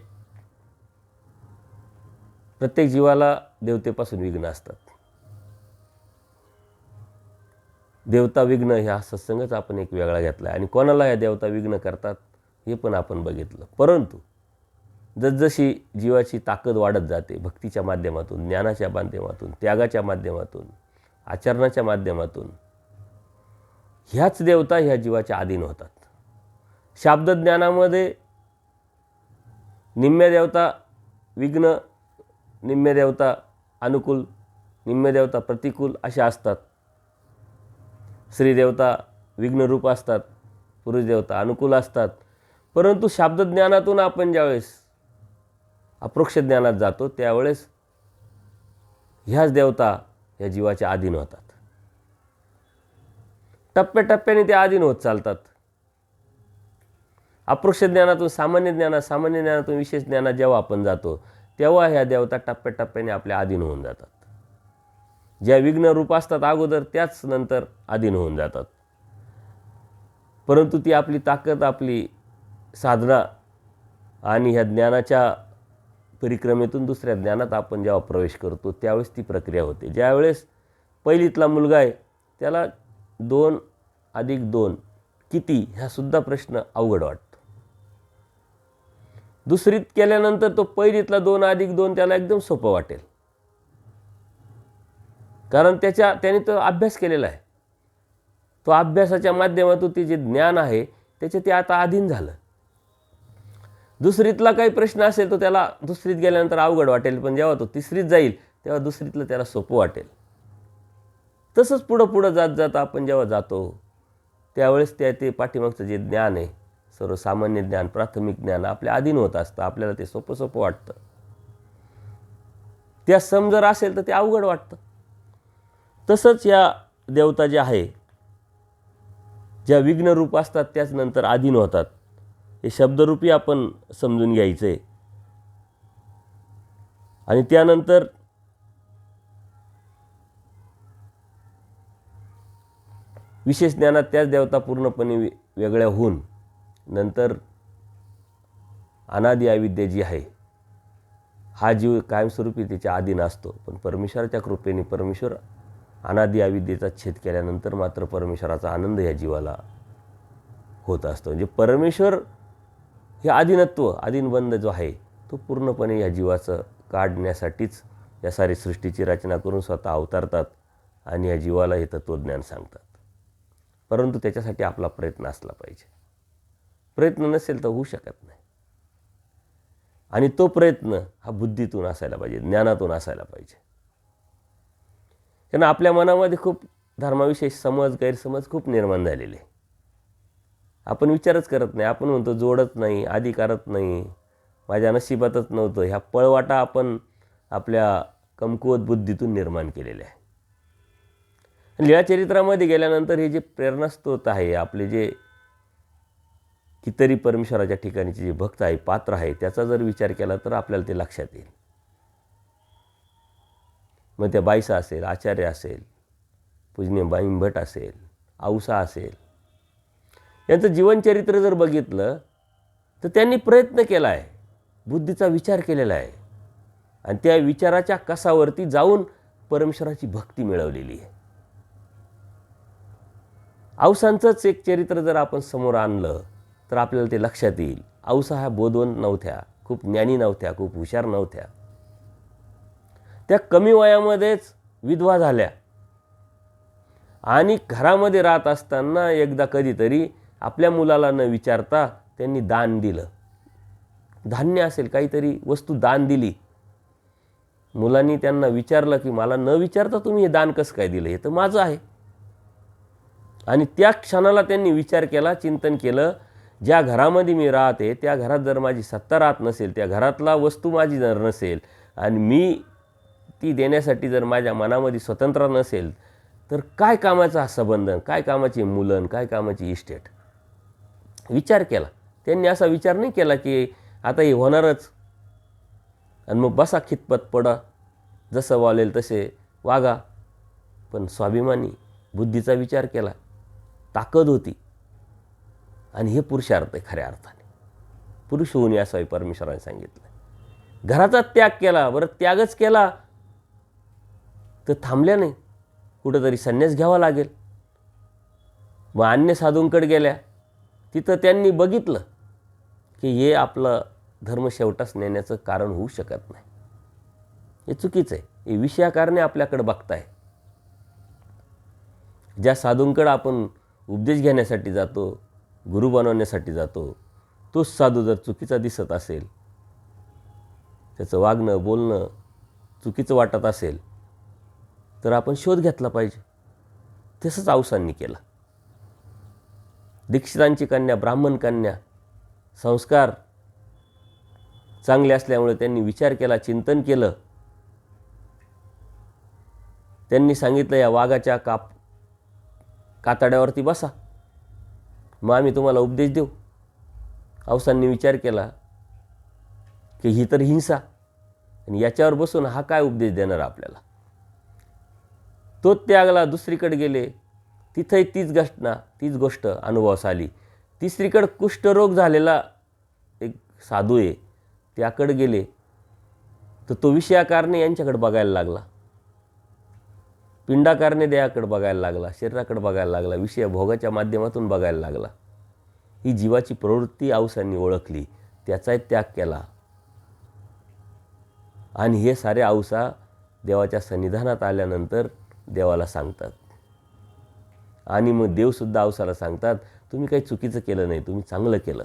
प्रत्येक जीवाला देवतेपासून विघ्न असतात. देवता विघ्न ह्या सत्संगच आपण एक वेगळा घेतला आहे आणि कोणाला या देवता विघ्न करतात हे पण आपण बघितलं. परंतु जसजशी जीवाची ताकद वाढत जाते, भक्तीच्या माध्यमातून, ज्ञानाच्या माध्यमातून, त्यागाच्या माध्यमातून, आचरणाच्या माध्यमातून, ह्याच देवता ह्या जीवाच्या अधीन होतात. शाब्दज्ञानामध्ये निम्म्या देवता विघ्न, निम्म्या देवता अनुकूल, निम्म्या देवता प्रतिकूल अशा असतात. श्रीदेवता विघ्नरूप असतात, पुरुष देवता अनुकूल असतात. परंतु शाब्दज्ञानातून आपण ज्यावेळेस अप्रोक्ष ज्ञानात जातो त्यावेळेस ह्याच देवता या जीवाच्या अधीन होतात. टप्प्याटप्प्याने ते अधीन होत चालतात. अप्रोक्ष ज्ञानातून सामान्य ज्ञानात, सामान्य ज्ञानातून विशेष ज्ञानात जेव्हा आपण जातो तेव्हा ह्या देवता टप्प्याटप्प्याने आपल्या अधीन होऊन जातात. ज्या विघ्न रूप असतात अगोदर त्याच नंतर अधीन होऊन जातात. परंतु ती आपली ताकद, आपली साधना आणि ह्या ज्ञानाच्या परिक्रमेतून दुसऱ्या ज्ञानात आपण जेव्हा प्रवेश करतो त्यावेळेस ती प्रक्रिया होते. ज्यावेळेस पहिलीतला मुलगा आहे त्याला 2 + 2 किती हा सुद्धा प्रश्न अवघड वाटतो. दुसरीत केल्यानंतर तो पहिलीतला 2 + 2 त्याला एकदम सोपं वाटेल, कारण त्याने तो अभ्यास केलेला आहे. तो अभ्यासाच्या माध्यमातून ते जे ज्ञान आहे त्याचे ते आता अधीन झालं. दुसरीतला काही प्रश्न असेल तो त्याला दुसरीत गेल्यानंतर अवघड वाटेल, पण जेव्हा तो तिसरीत जाईल तेव्हा दुसरीतलं त्याला सोपं वाटेल. तसंच पुढं जात जात आपण जेव्हा जातो त्यावेळेस ते पाठीमागचं जे ज्ञान आहे, सर्वसामान्य ज्ञान, प्राथमिक ज्ञान आपल्या अधीन होत असतं. आपल्याला ते सोपं वाटतं. त्या सम जर असेल तर ते अवघड वाटतं. तसंच या देवता ज्या आहे, ज्या विघ्नरूप असतात त्याच नंतर अधीन होतात. हे शब्दरूपी आपण समजून घ्यायचं आहे. आणि त्यानंतर विशेष ज्ञानात त्याच देवता पूर्णपणे वेगळ्या होऊन नंतर अनादि अविद्या जी आहे, हा जीव कायमस्वरूपी त्याच्या अधीन असतो. पण परमेश्वराच्या कृपेने परमेश्वर अनादि अविद्येचा छेद केल्यानंतर मात्र परमेश्वराचा आनंद या जीवाला होत असतो. म्हणजे परमेश्वर हे अधीनबंध जो आहे तो पूर्णपणे या जीवाचं काढण्यासाठीच या सारी सृष्टीची रचना करून स्वतः अवतरतात आणि या जीवाला हे तत्त्वज्ञान सांगतात. परंतु त्याच्यासाठी आपला प्रयत्न असला पाहिजे. प्रयत्न नसेल तर होऊ शकत नाही. आणि तो प्रयत्न हा बुद्धीतून असायला पाहिजे, ज्ञानातून असायला पाहिजे. कारण आपल्या मनामध्ये खूप धर्माविषयी गैरसमज खूप निर्माण झालेले. आपण विचारच करत नाही. आपण म्हणतो जोडत नाही, अधिकारत नाही, माझ्या नशिबातच नव्हतं. ह्या पळवाटा आपण आपल्या कमकुवत बुद्धीतून निर्माण केलेल्या आहे. लीळाचरित्रामध्ये गेल्यानंतर हे जे प्रेरणास्त्रोत आहे, आपले जे कितीतरी परमेश्वराच्या ठिकाणीचे जे भक्त आहे, पात्र आहे, त्याचा जर विचार केला तर आपल्याला ते लक्षात येईल. मग त्या बाईसा असेल, आचार्य असेल, पूजनीय बाईंभट असेल, औसा असेल, यांचं जीवनचरित्र जर बघितलं तर त्यांनी प्रयत्न केला आहे, बुद्धीचा विचार केलेला आहे आणि त्या विचाराच्या कसावरती जाऊन परमेश्वराची भक्ती मिळवलेली आहे. औसांचंच एक चरित्र जर आपण समोर आणलं तर आपल्याला ते लक्षात येईल. औसा ह्या बोधवंत नव्हत्या, खूप ज्ञानी नव्हत्या, खूप हुशार नव्हत्या. त्या कमी वयामध्येच विधवा झाल्या आणि घरामध्ये राहत असताना एकदा कधीतरी आपल्या मुलाला न विचारता त्यांनी दान दिलं. धान्य असेल, काहीतरी वस्तू दान दिली. मुलांनी त्यांना विचारलं की मला न विचारता तुम्ही हे दान कसं काय दिलं, हे तर माझं आहे. आणि त्या क्षणाला त्यांनी विचार केला, चिंतन केलं, ज्या घरामध्ये मी राहते त्या घरात जर माझी सत्ता राहत नसेल, त्या घरातला वस्तू माझी जर नसेल आणि मी ती देण्यासाठी जर माझ्या मनामध्ये स्वतंत्र नसेल तर काय कामाचा हा संबंध, काय कामाची मुलं, काय कामाची इस्टेट. विचार केला त्यांनी. असा विचार नाही केला की आता हे होणारच आणि मग बसा खितपत पडा, जसं वालेल तसे वागा. पण स्वाभिमानी बुद्धीचा विचार केला, ताकद होती. आणि हे पुरुषार्थ आहे खऱ्या अर्थाने. पुरुष होऊन असावे परमेश्वराने सांगितलं. घराचा त्याग केला. बरं, त्यागच केला तर थांबल्या नाही, कुठंतरी संन्यास घ्यावा लागेल. मग अन्य साधूंकडे गेल्या. तिथं त्यांनी बघितलं की हे आपलं धर्म शेवटास नेण्याचं कारण होऊ शकत नाही. हे चुकीचं आहे. हे विषयाकारणे आपल्याकडे बघताय. ज्या साधूंकडे आपण उपदेश घेण्यासाठी जातो, गुरु बनवण्यासाठी जातो, तोच साधू जर चुकीचा दिसत असेल, त्याचं वागणं बोलणं चुकीचं वाटत असेल तर आपण शोध घेतला पाहिजे. तसंच औसांनी केलं. दीक्षितांची कन्या, ब्राह्मण कन्या, संस्कार चांगले असल्यामुळे त्यांनी विचार केला, चिंतन केलं. त्यांनी सांगितलं या वाघाच्या कातड्यावरती बसा, मग आम्ही तुम्हाला उपदेश देऊ. औसांनी विचार केला की ही तर हिंसा आणि याच्यावर बसून हा काय उपदेश देणार आपल्याला. तो त्यागला, दुसरीकडे गेले. तिथंही तीच गोष्ट अनुभवास आली. तिसरीकडे कुष्ठरोग झालेला एक साधू आहे, त्याकडे गेले. तर तो विषयाकारणे यांच्याकडे बघायला लागला, पिंडाकारणे देहाकडे बघायला लागला, शरीराकडे बघायला लागला, विषय भोगाच्या माध्यमातून बघायला लागला. ही जीवाची प्रवृत्ती औसांनी ओळखली, त्याचाही त्याग केला. आणि हे सारे औसा देवाच्या सन्निधानात आल्यानंतर देवाला सांगतात. आणि मग देवसुद्धा औसाला सांगतात, तुम्ही काही चुकीचं केलं नाही, तुम्ही चांगलं केलं.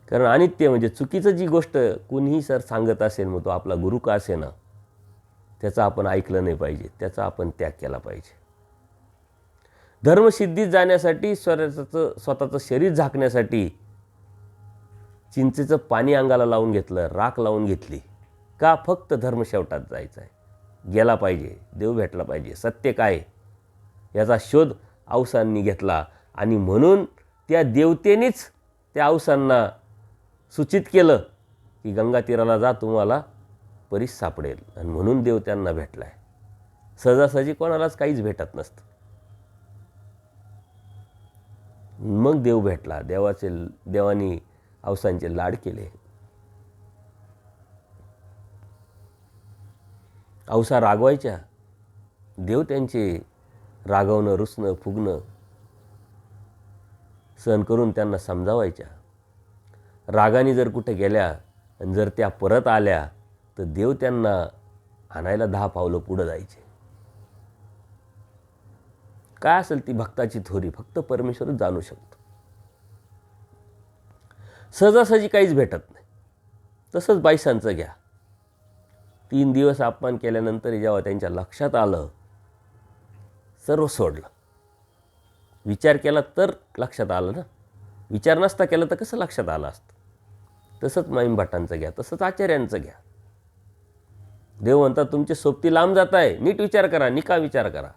कारण अनित्य म्हणजे चुकीचं जी गोष्ट कुणीही सांगत असेल, मग तो आपला गुरु का असेना, त्याचं आपण ऐकलं नाही पाहिजे, त्याचा आपण त्याग केला पाहिजे. धर्मसिद्धीत जाण्यासाठी स्वतःचं शरीर झाकण्यासाठी चिंचेचं पाणी अंगाला लावून घेतलं, राख लावून घेतली. का? फक्त धर्मशेवटात जायचं आहे, गेला पाहिजे, देव भेटला पाहिजे, सत्य काय याचा शोध औसांनी घेतला. आणि म्हणून त्या देवतेनेच त्या औसांना सूचित केलं की गंगा तीराला जा, तुम्हाला परीस सापडेल. आणि म्हणून देव त्यांना भेटला आहे. सहजासहजी कोणालाच काहीच भेटत नसतं. मग देव भेटला. देवानी औसांचे लाड केले. औसा रागवायच्या, देव त्यांचे रागवणं, रुसणं, फुगणं सहन करून त्यांना समजावायच्या. रागाने जर कुठे गेल्या आणि जर त्या परत आल्या तर देव त्यांना आणायला 10 पावलं पुढं जायचे. काय असेल ती भक्ताची थोरी, फक्त परमेश्वरच जाणू शकतो. सहजासहजी काहीच भेटत नाही. तसंच बाईसांचं घ्या. 3 दिवस अपमान केल्यानंतर जेव्हा त्यांच्या लक्षात आलं, सर्व सोडलं. विचार केला तर लक्षात आलं ना. विचार नसता केला तर कसं लक्षात आलं असतं. तसंच माईम भटांचं घ्या, तसंच आचार्यांचं घ्या. देव म्हणतात तुमचे सोबती लांब जात आहे, नीट विचार करा, निका विचार करा,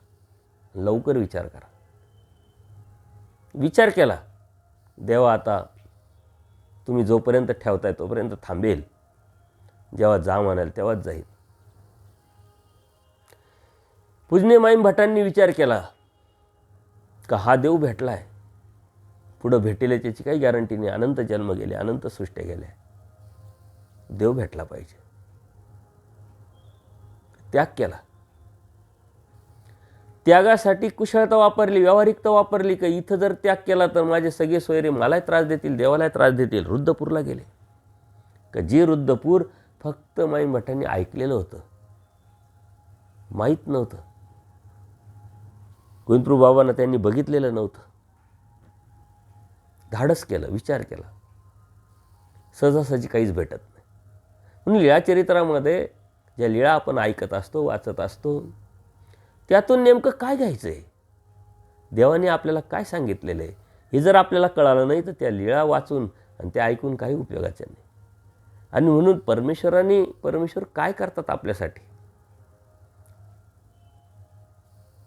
लवकर विचार करा. विचार केला, देवा आता तुम्ही जोपर्यंत ठेवताय तोपर्यंत थांबेल, जेव्हा जा म्हणाल तेव्हाच जाईल. पूजनीय माईम भटांनी विचार केला का हा देव भेटलाय, पुढं भेटेल त्याची काही गॅरंटी नाही. अनंत जन्म गेले, अनंत सृष्ट्या गेल्या, देव भेटला पाहिजे. त्याग केला. त्यागासाठी कुशलता वापरली, व्यावहारिकता वापरली. का इथं जर त्याग केला तर माझे सगळे सोयरे मलाही त्रास देतील, देवालाही त्रास देतील. रुद्रपूरला गेले. का जे रुद्रपूर फक्त माईम भटांनी ऐकलेलं होतं, माहीत नव्हतं. गोविंदप्रभू बाबांना त्यांनी बघितलेलं नव्हतं. धाडस केलं, विचार केला. सहजासहजी काहीच भेटत नाही. म्हणून लीळाचरित्रामध्ये ज्या लीळा आपण ऐकत असतो, वाचत असतो, त्यातून नेमकं काय घ्यायचं आहे, देवाने आपल्याला काय सांगितलेलं आहे, हे जर आपल्याला कळालं नाही तर त्या लीळा वाचून आणि त्या ऐकून काही उपयोगाचं नाही. आणि म्हणून परमेश्वर काय करतात आपल्यासाठी,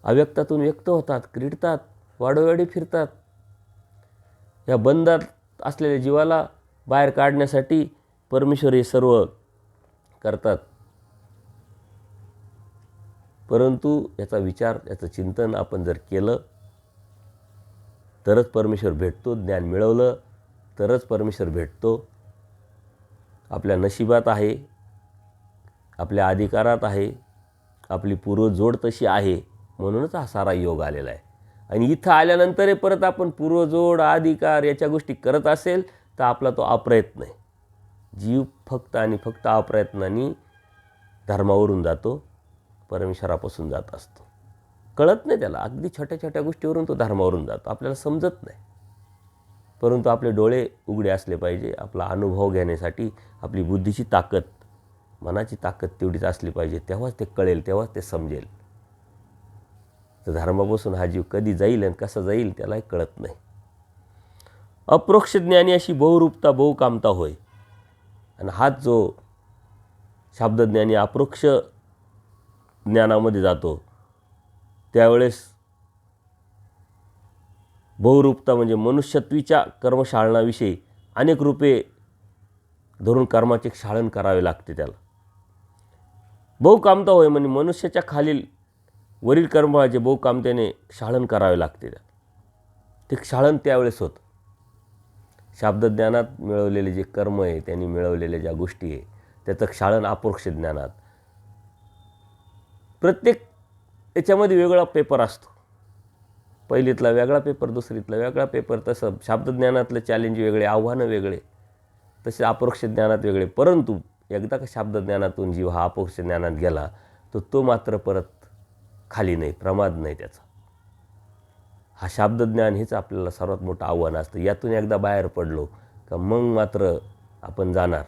अव्यक्तातून व्यक्त होतात, क्रीडतात, वाडोवाडी फिरतात. या बंधात असलेल्या जीवाला बाहेर काढण्यासाठी परमेश्वर हे सर्व करतात. परंतु याचा विचार, याचं चिंतन आपण जर केलं तरच परमेश्वर भेटतो. ज्ञान मिळवलं तरच परमेश्वर भेटतो. आपल्या नशिबात आहे, आपल्या अधिकारात आहे, आपली पूर्वजोड तशी आहे, म्हणूनच हा सारा योग आलेला आहे. आणि इथं आल्यानंतर परत आपण पूर्वजोड, अधिकार याच्या गोष्टी करत असेल तर आपला तो अप्रयत्न आहे. जीव फक्त आणि फक्त अप्रयत्नाने धर्मावरून जातो, परमेश्वरापासून जात असतो. कळत नाही त्याला, अगदी छोट्या छोट्या गोष्टीवरून तो धर्मावरून जातो, आपल्याला समजत नाही. परंतु आपले डोळे उघडे असले पाहिजे. आपला अनुभव घेण्यासाठी आपली बुद्धीची ताकद, मनाची ताकद तेवढीच असली पाहिजे. तेव्हाच ते कळेल, तेव्हाच ते समजेल. तर धर्मापासून हा जीव कधी जाईल आणि कसा जाईल त्यालाही कळत नाही. अप्रोक्ष ज्ञानी अशी बहुरूपता बहुकामता होय. आणि हाच जो शाब्दज्ञानी अप्रोक्ष ज्ञानामध्ये जातो त्यावेळेस बहुरूपता म्हणजे मनुष्यत्वीच्या कर्मशाळनाविषयी अनेक रूपे धरून कर्माचे क्षालन करावे लागते त्याला. बहुकामता होय म्हणजे मनुष्याच्या खालील वरील कर्माचे बहुकामतेने क्षालन करावे लागते. ते क्षालन त्यावेळेस होतं. शाब्दज्ञानात मिळवलेले जे कर्म आहे, त्यांनी मिळवलेल्या ज्या गोष्टी आहे त्याचं क्षालन अपरोक्ष ज्ञानात. प्रत्येक याच्यामध्ये वेगळा पेपर असतो. पहिलीतला वेगळा पेपर, दुसरीतला वेगळा पेपर. तसं शाब्दज्ञानातलं चॅलेंज वेगळे, आव्हानं वेगळे, तसे अपरोक्ष ज्ञानात वेगळे. परंतु एकदा का शाब्दज्ञानातून जीव हा अपरोक्ष ज्ञानात गेला तर तो मात्र परत खाली नाही, प्रमाद नाही त्याचा. हा शाब्दज्ञान हेच आपल्याला सर्वात मोठं आव्हान असतं. यातून एकदा बाहेर पडलो का मग मात्र आपण जाणार.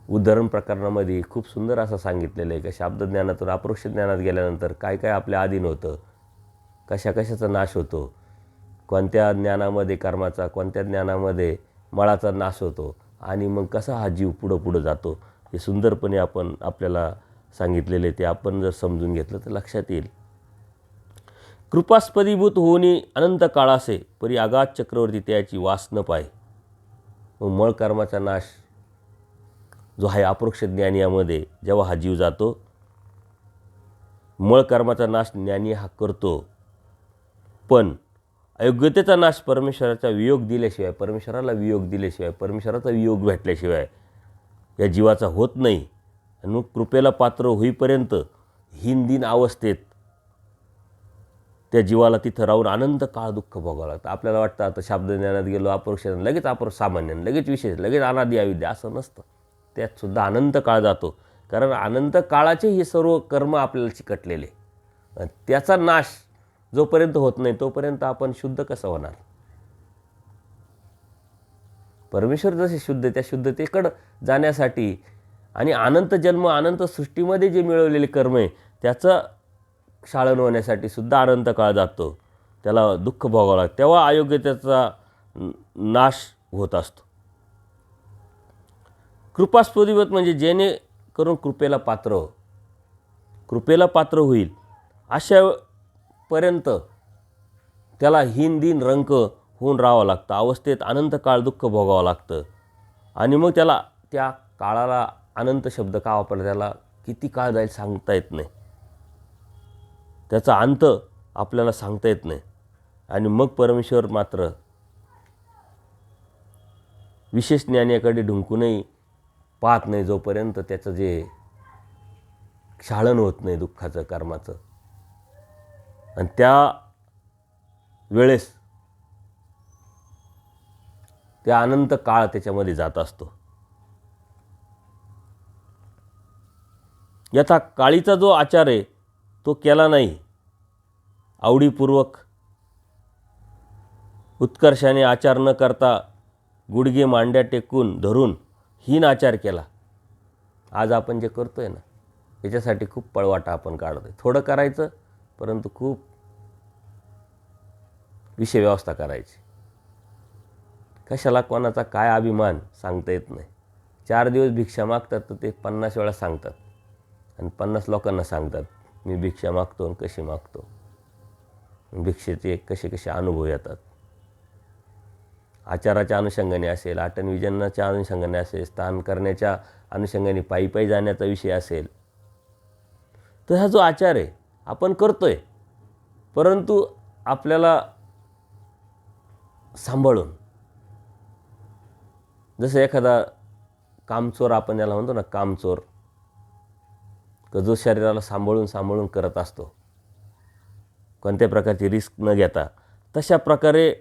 उदाहरण प्रकरणामध्ये खूप सुंदर असं सांगितलेलं आहे की शाब्दज्ञानातून अपरोक्ष ज्ञानात गेल्यानंतर काय काय आपल्या अधीन होतं, कशा कशाचा नाश होतो, कोणत्या ज्ञानामध्ये कर्माचा, कोणत्या ज्ञानामध्ये मळाचा नाश होतो आणि मग कसा हा जीव पुढं जातो, हे सुंदरपणे आपल्याला सांगितलेले. ते आपण जर समजून घेतलं तर लक्षात येईल. कृपास्पदीभूत होऊनी अनंत काळासे परी आगाध चक्रवर्ती त्याची वास न पाय. मग मळ कर्माचा नाश जो आहे अपरोक्ष ज्ञान यामध्ये जेव्हा हा जीव जातो, मळ कर्माचा नाश ज्ञानी हा करतो. पण अयोग्यतेचा नाश परमेश्वराचा वियोग दिल्याशिवाय, परमेश्वराला वियोग दिल्याशिवाय, परमेश्वराचा वियोग भेटल्याशिवाय या जीवाचा होत नाही. आणि मग कृपेला पात्र होईपर्यंत हीन अवस्थेत त्या जीवाला तिथं राहून अनंत काळ दुःख भोगावं लागतं. आपल्याला वाटतं आता शाब्दज्ञानात गेलो, अपरोक्ष लगेच अपरोक्ष सामान्य, लगेच विशेष, लगेच अनादि अविद्या, असं नसतं. त्यातसुद्धा अनंत काळ जातो. कारण अनंत काळाचे हे सर्व कर्म आपल्याला चिकटलेले. त्याचा नाश जोपर्यंत होत नाही तोपर्यंत आपण शुद्ध कसं होणार. परमेश्वर जसे शुद्ध, त्या शुद्धतेकडं जाण्यासाठी आणि अनंत जन्म, अनंत सृष्टीमध्ये जे मिळवलेले कर्म आहे त्याचं क्षालन होण्यासाठी सुद्धा अनंत काळ जातो. त्याला दुःख भोगावं लागतं. तेव्हा अयोग्यतेचा नाश होत असतो. कृपास्पदीवत म्हणजे जेणेकरून कृपेला पात्र होईल अशापर्यंत त्याला हीन दिन रंक होऊन राहावं लागतं. अवस्थेत अनंत काळ दुःख भोगावं लागतं. आणि मग त्याला त्या काळाला अनंत शब्द का वापरला, त्याला किती काळ जाईल सांगता येत नाही. त्याचा अंत आपल्याला सांगता येत नाही. आणि मग परमेश्वर मात्र विशेष ज्ञानाकडे ढुंकूनही पाहत नाही जोपर्यंत त्याचं जे क्षालन होत नाही दुःखाचं, कर्माचं. आणि त्या वेळेस त्या अनंत काळ त्याच्यामध्ये जात असतो. यथा काळीचा जो आचार आहे तो केला नाही, आवडीपूर्वक उत्कर्षाने आचार न करता गुडघे मांड्या टेकून धरून हीन आचार केला. आज आपण जे करतोय ना याच्यासाठी खूप पळवाटा आपण काढतोय. थोडं करायचं परंतु खूप विषय व्यवस्था करायची. कशाला कोणाचा काय अभिमान सांगता येत नाही. 4 दिवस भिक्षा मागतात तर ते 50 वेळा सांगतात आणि 50 लोकांना सांगतात मी भिक्षा मागतो आणि कशी मागतो. भिक्षेचे कसे अनुभव येतात. आचाराच्या अनुषंगाने असेल, आटन विजनाच्या अनुषंगाने असेल, स्नान करण्याच्या अनुषंगाने पायी जाण्याचा विषय असेल, तर हा जो आचार आहे आपण करतोय परंतु आपल्याला सांभाळून. जसं एखादा कामचोर, आपण याला म्हणतो ना कामचोर, जो शरीराला सांभाळून करत असतो कोणत्या प्रकारची रिस्क न घेता, तशा प्रकारे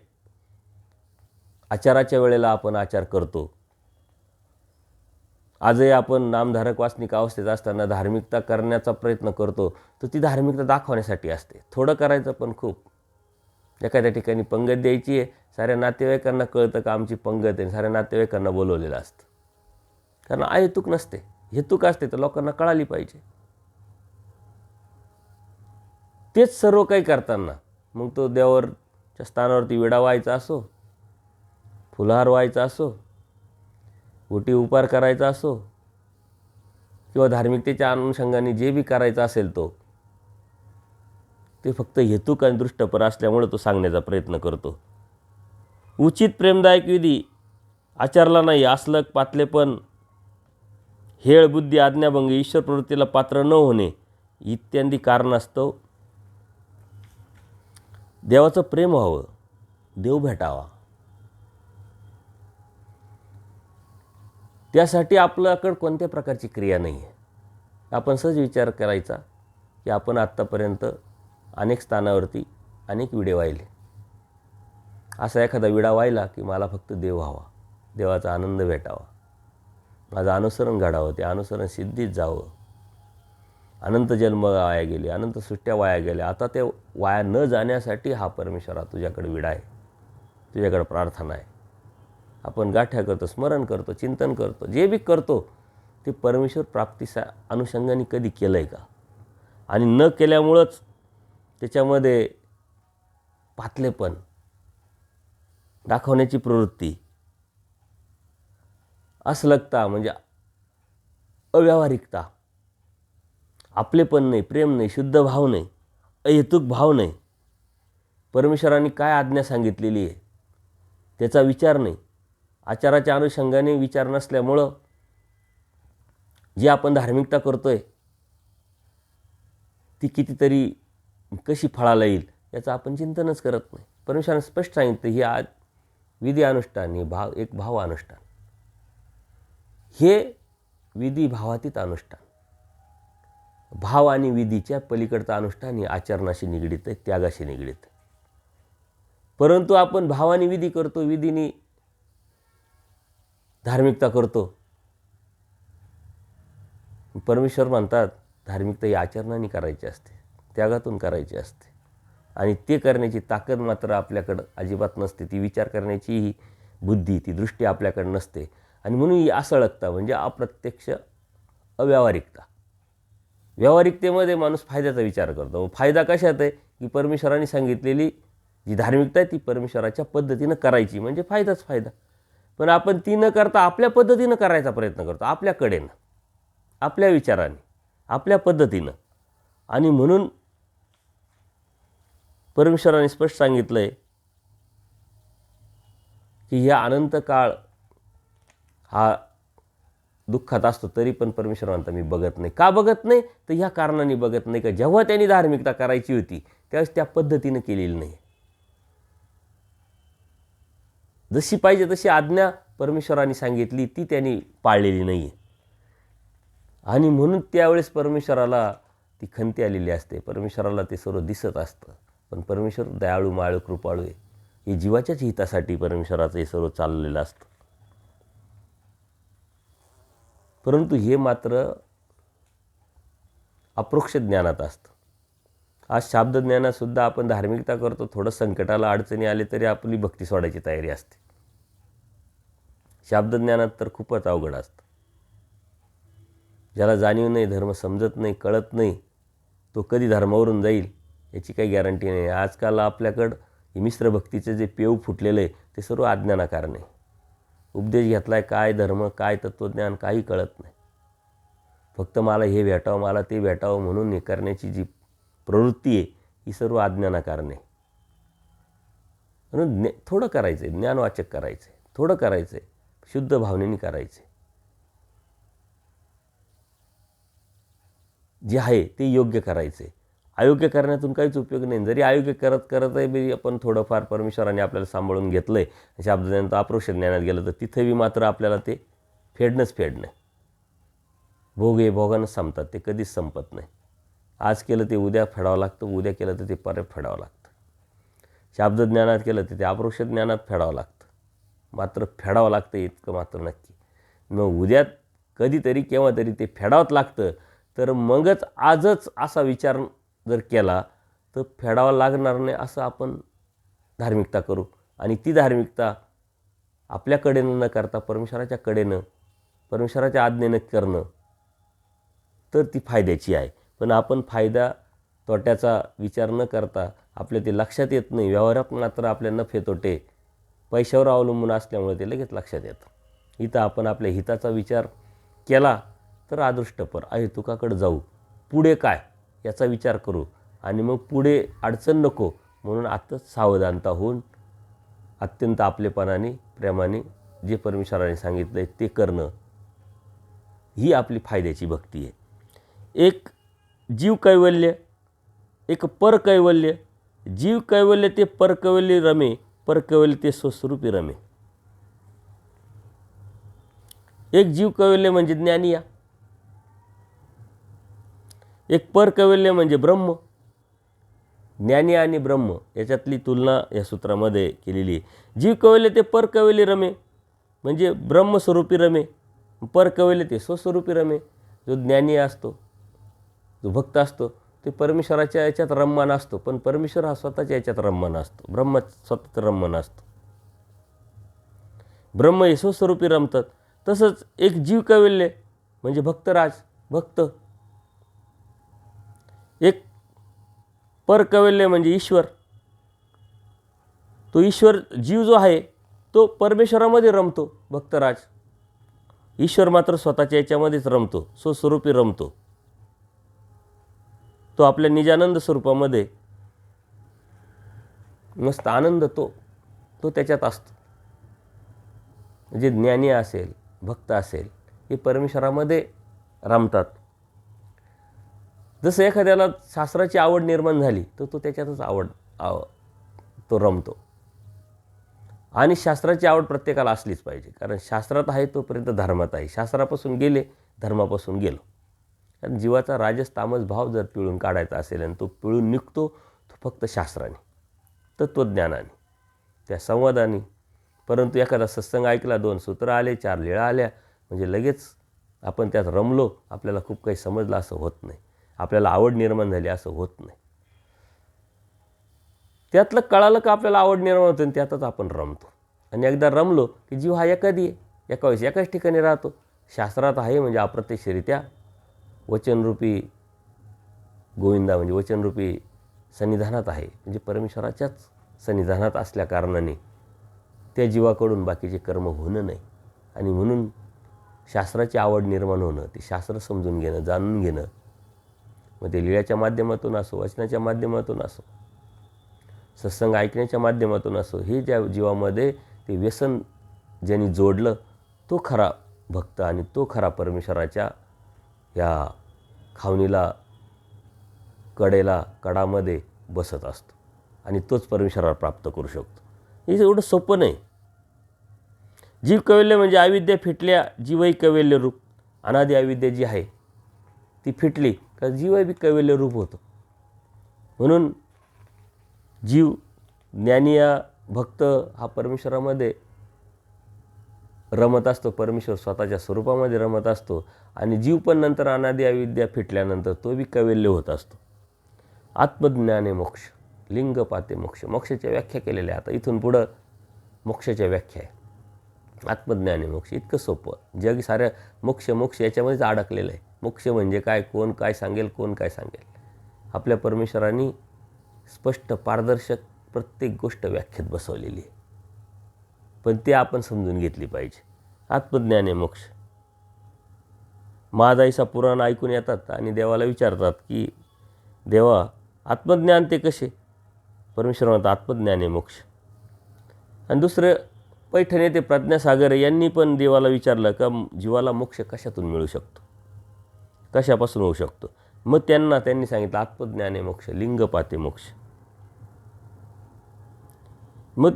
आचाराच्या वेळेला आपण आचार करतो. आजही आपण नामधारक वासनिक अवस्थेत असताना धार्मिकता करण्याचा प्रयत्न करतो तर ती धार्मिकता दाखवण्यासाठी असते. थोडं करायचं पण खूप. एखाद्या ठिकाणी पंगत द्यायची आहे, साऱ्या नातेवाईकांना कळतं का आमची पंगत आहे, साऱ्या नातेवाईकांना बोलवलेलं असतं. कारण अहेतुक नसते, हेतुक असते तर लोकांना कळाली पाहिजे. तेच सर्व काही करताना मग तो देवाच्या स्थानावरती विडा व्हायचा असो, फुलहार व्हायचा असो, ओटी उपार करायचा असो किंवा धार्मिकतेच्या अनुषंगाने जे बी करायचं असेल ते फक्त हेतुक आणि दृष्टपर असल्यामुळे तो सांगण्याचा प्रयत्न करतो. उचित प्रेमदायक विधी आचारला नाही असलं पातलेपण, हेळ बुद्धी, आज्ञाभंग, ईश्वर प्रवृत्तीला पात्र न होणे इत्यादी कारणास्तव देवाचं प्रेम व्हावं, देव भेटावा. त्यासाठी आपल्याकडं कोणत्या प्रकारची क्रिया नाही आहे. आपण सहज विचार करायचा की आपण आत्तापर्यंत अनेक स्थानावरती अनेक विडे वाहिले. असा एखादा विडा वाहिला की मला फक्त देव व्हावा, देवाचा आनंद भेटावा, माझं अनुसरण घडावं, ते अनुसरण सिद्धीत जावं. अनंत जन्म वाया गेले, अनंत सृष्ट्या वाया गेल्या, आता ते वाया न जाण्यासाठी हा परमेश्वरा तुझ्याकडे विडा आहे, तुझ्याकडे प्रार्थना आहे. आपण गाठ्या करतो, स्मरण करतो, चिंतन करतो, जे बी करतो ते परमेश्वर प्राप्तीच्या अनुषंगाने कधी केलं आहे का? आणि न केल्यामुळंच त्याच्यामध्ये पातलेपण दाखवण्याची प्रवृत्ती, असलगता म्हणजे अव्यावहारिकता, आपलेपण नाही, प्रेम नाही, शुद्ध भाव नाही, अहेतुक भाव नाही, परमेश्वरांनी काय आज्ञा सांगितलेली आहे त्याचा विचार नाही, आचाराच्या अनुषंगाने विचार नसल्यामुळं जी आपण धार्मिकता करतोय ती कितीतरी कशी फळाला येईल याचं आपण चिंतनच करत नाही. परमेश्वराने स्पष्ट सांगितलं ही आज विधी अनुष्ठान, हे एक भाव अनुष्ठान, हे विधी भावातीत अनुष्ठान, भाव आणि विधीच्या पलीकडचं अनुष्ठान हे आचरणाशी निगडीत आहे, त्यागाशी निगडीत आहे. परंतु आपण भाव आणि विधी करतो, विधीने धार्मिकता करतो. परमेश्वर म्हणतात धार्मिकता ही आचरणाने करायची असते, त्यागातून करायची असते, आणि ते करण्याची ताकद मात्र आपल्याकडं अजिबात नसते. ती विचार करण्याची ही बुद्धी, ती दृष्टी आपल्याकडे नसते. आणि म्हणून ही असळगता म्हणजे अप्रत्यक्ष अव्यावहारिकता. व्यावहारिकतेमध्ये माणूस फायद्याचा विचार करतो. फायदा कशात आहे की परमेश्वराने सांगितलेली जी धार्मिकता आहे ती परमेश्वराच्या पद्धतीनं करायची, म्हणजे फायदाच फायदा. पण आपण ती न करता आपल्या पद्धतीनं करायचा प्रयत्न करतो, आपल्याकडेनं, आपल्या विचाराने, आपल्या पद्धतीनं. आणि म्हणून परमेश्वराने स्पष्ट सांगितलं आहे की ह्या अनंत काळ हा दुःखात असतो तरी पण परमेश्वर म्हणता मी बघत नाही. का बघत नाही? तर ह्या कारणाने बघत नाही का जेव्हा त्यांनी धार्मिकता करायची होती त्यावेळेस त्या पद्धतीनं केलेली नाही. जशी पाहिजे तशी आज्ञा परमेश्वराने सांगितली ती त्यांनी पाळलेली नाही आहे. आणि म्हणून त्यावेळेस परमेश्वराला ती खंती आलेली असते, परमेश्वराला ते सर्व दिसत असतं. पण परमेश्वर दयाळू, माळू, कृपाळू आहे. हे जीवाच्याच हितासाठी परमेश्वराचं हे सर्व चाललेलं असतं. परंतु हे मात्र अप्रोक्ष ज्ञानात असतं. आज शाब्दज्ञानातसुद्धा आपण धार्मिकता करतो, थोडं संकटाला अडचणी आले तरी आपली भक्ती सोडायची तयारी असते. शाब्दज्ञानात तर खूपच अवघड असतं. ज्याला जाणीव नाही, धर्म समजत नाही, कळत नाही, तो कधी धर्मावरून जाईल याची काही गॅरंटी नाही. आजकाल आपल्याकडं हे मिश्र भक्तीचं जे पेव फुटलेलं आहे ते सर्व अज्ञानाकारण आहे. उपदेश घेतला आहे, काय धर्म, काय तत्त्वज्ञान काही कळत नाही. फक्त मला हे भेटावं, मला ते भेटावं म्हणून हे करण्याची जी प्रवृत्ती आहे ही सर्व अज्ञानाकारण आहे. म्हणून थोडं करायचं आहे, ज्ञानवाचक करायचं आहे, थोडं करायचं आहे, शुद्ध भावनेने करायचं आहे. जे आहे ते योग्य करायचं आहे. अयोग्य करण्यातून काहीच उपयोग नाही. जरी अयोग्य करत आहे आपण थोडंफार परमेश्वराने आपल्याला सांभाळून घेतलं आहे, शाब्दज्ञानात अप्रोक्ष ज्ञानात गेलं तर तिथंही मात्र आपल्याला ते फेडणं. भोग हे भोगानंच संपतात, ते कधीच संपत नाही. आज केलं ते उद्या फेडावं लागतं, उद्या केलं तर ते परत फेडावं लागतं. शाब्दज्ञानात केलं तर ते अप्रोक्ष ज्ञानात फेडावं लागतं. मात्र फेडावं लागतं इतकं मात्र नक्की. मग उद्यात कधीतरी केव्हा तरी ते फेडावंच लागतं. तर मगच आजच असा विचार जर केला तर फेडावा लागणार नाही असं आपण धार्मिकता करू. आणि ती धार्मिकता आपल्याकडेनं न करता परमेश्वराच्या कडेनं, परमेश्वराच्या आज्ञेनं करणं तर ती फायद्याची आहे. पण आपण फायदा तोट्याचा विचार न करता आपल्या ते लक्षात येत नाही. व्यवहारात मात्र आपल्या नफे तोटे पैशावर अवलंबून असल्यामुळे ते लगेच लक्षात येतं. इथं आपण आपल्या हिताचा विचार केला तर अदृष्टपर अहेतुकाकडे जाऊ, पुढे काय याचा विचार करू, आणि मग पुढे अडचण नको म्हणून आत्ताच सावधानता होऊन अत्यंत आपलेपणाने, प्रेमाने जे परमेश्वराने सांगितलं आहे ते करणं ही आपली फायद्याची भक्ती आहे. एक जीव कैवल्य, एक परकैवल्य. जीव कैवल्य ते परकैवल्य रमे, परकैवल्य ते स्वस्वरूपी रमे. एक जीव कैवल्य म्हणजे ज्ञानिया, एक पर कैवल्य म्हणजे ब्रह्म. ज्ञानी आणि ब्रह्म याच्यातली तुलना या सूत्रामध्ये केलेली आहे. जीव कैवल्य ते पर कैवल्य रमे, म्हणजे ब्रह्मस्वरूपी रमे. पर कैवल्य ते स्वस्वरूपी रमे. जो ज्ञानी असतो, जो भक्त असतो, ते परमेश्वराच्या याच्यात रममाण असतो, पण परमेश्वर हा स्वतःच्या याच्यात रममाण असतो. ब्रह्म स्वतःच रममाण असतो. ब्रह्म हे स्वस्वरूपी रमतात. तसंच एक जीव कैवल्य म्हणजे भक्तराज, भक्त. एक पर कैवल्य म्हणजे ईश्वर. तो ईश्वर जीव जो आहे तो परमेश्वरामध्ये रमतो, भक्तराज. ईश्वर मात्र स्वतःच्या याच्यामध्येच रमतो, स्वस्वरूपी रमतो. तो आपल्या निजानंद स्वरूपामध्ये मस्त आनंद तो त्याच्यात असतो. म्हणजे ज्ञानी असेल, भक्त असेल, हे परमेश्वरामध्ये रमतात. जसं एखाद्याला शास्त्राची आवड निर्माण झाली तर तो त्याच्यातच तो रमतो. आणि शास्त्राची आवड प्रत्येकाला असलीच पाहिजे, कारण शास्त्रात आहे तोपर्यंत धर्मात आहे. शास्त्रापासून गेले, धर्मापासून गेलो. कारण जीवाचा राजस तामस भाव जर पिळून काढायचा असेल आणि तो पिळून निघतो तो फक्त शास्त्राने, तत्त्वज्ञानाने, त्या संवादाने. परंतु एखादा सत्संग ऐकला, 2 सूत्र आले, 4 लीळा आल्या, म्हणजे लगेच आपण त्यात रमलो, आपल्याला खूप काही समजलं असं होत नाही. आपल्याला आवड निर्माण झाली असं होत नाही. त्यातलं कळालं का आपल्याला आवड निर्माण होते आणि त्यातच आपण रमतो. आणि एकदा रमलो की जीव हा एकाच एकाच ठिकाणी राहतो. शास्त्रात आहे म्हणजे अप्रत्यक्षरित्या वचनरूपी गोविंदा, म्हणजे वचनरूपी सन्निधानात आहे, म्हणजे परमेश्वराच्याच सन्निधानात असल्या कारणाने त्या जीवाकडून बाकीचे कर्म होणं नाही. आणि म्हणून शास्त्राची आवड निर्माण होणं, ते शास्त्र समजून घेणं, जाणून घेणं, मग ते लीळ्याच्या माध्यमातून असो, वचनाच्या माध्यमातून असो, सत्संग ऐकण्याच्या माध्यमातून असो, हे ज्या जीवामध्ये ते व्यसन ज्यांनी जोडलं तो खरा भक्त आणि तो खरा परमेश्वराच्या या खावणीला, कडामध्ये बसत असतो आणि तोच परमेश्वराला प्राप्त करू शकतो. हे एवढं सोपं नाही. जीव कैवल्य म्हणजे अविद्या फिटल्या जीवही कैवल्य रूप. अनादि अविद्या जी आहे ती फिटली का जीवही बी कैवल्य रूप होतो. म्हणून जीव ज्ञानिया भक्त हा परमेश्वरामध्ये रमत असतो, परमेश्वर स्वतःच्या स्वरूपामध्ये रमत असतो. आणि जीव पण नंतर अनादि अविद्या फिटल्यानंतर तो बी कैवल्य होत असतो. आत्मज्ञाने मोक्ष, लिंग पाते मोक्ष. मोक्षाच्या व्याख्या केलेल्या आहे. आता इथून पुढं मोक्षाच्या व्याख्या आहे. आत्मज्ञाने मोक्ष इतकं सोपं. जग साऱ्या मोक्ष याच्यामध्येच अडकलेलं आहे. मोक्ष म्हणजे काय, कोण काय सांगेल, कोण काय सांगेल. आपल्या परमेश्वरांनी स्पष्ट पारदर्शक प्रत्येक गोष्ट व्याख्यात बसवलेली आहे, पण ते आपण समजून घेतली पाहिजे. आत्मज्ञाने मोक्ष. महादाईचा पुराण ऐकून येतात आणि देवाला विचारतात की देवा आत्मज्ञान ते कसे. परमेश्वर म्हणतात आत्मज्ञाने मोक्ष. आणि दुसरं पैठण येथे प्रज्ञासागर यांनी पण देवाला विचारलं का जीवाला मोक्ष कशातून मिळू शकतो, कशापासून होऊ शकतो. मग त्यांनी सांगितलं आत्मज्ञाने मोक्ष, लिंगपाते मोक्ष. मग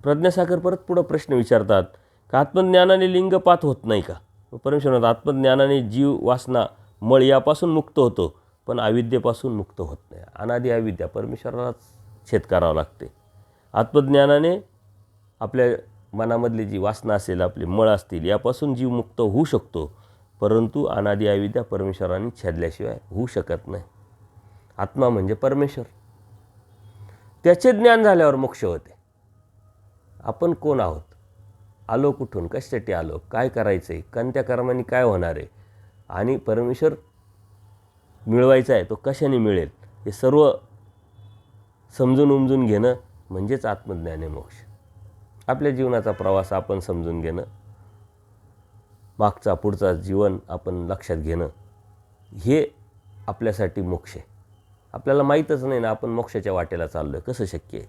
प्रज्ञासागर परत पुढं प्रश्न विचारतात का आत्मज्ञानाने लिंगपात होत नाही का. परमेश्वर म्हणतात आत्मज्ञानाने जीव वासना मळ यापासून मुक्त होतो, पण अविद्येपासून मुक्त होत नाही. अनादि अविद्या परमेश्वरालाच छेद करावं लागते. आत्मज्ञानाने आपल्या मनामधली जी वासना असेल, आपले मळ असतील, यापासून जीव मुक्त होऊ शकतो, परंतु अनादि अविद्या परमेश्वराने छेदल्याशिवाय होऊ शकत नाही. आत्मा म्हणजे परमेश्वर. त्याचे ज्ञान झाल्यावर मोक्ष होते. आपण कोण आहोत, आलो कुठून, कशासाठी आलो, काय करायचं आहे, कोणत्या कर्माने काय होणार आहे, आणि परमेश्वर मिळवायचा आहे तो कशाने मिळेल, हे सर्व समजून उमजून घेणं म्हणजेच आत्मज्ञाने मोक्ष. आपल्या जीवनाचा प्रवास आपण समजून घेणं, मागचा पुढचा जीवन आपण लक्षात घेणं, हे आपल्यासाठी मोक्ष आहे. आपल्याला माहीतच नाही ना आपण मोक्षाच्या वाटेला चाललो आहे, कसं शक्य आहे.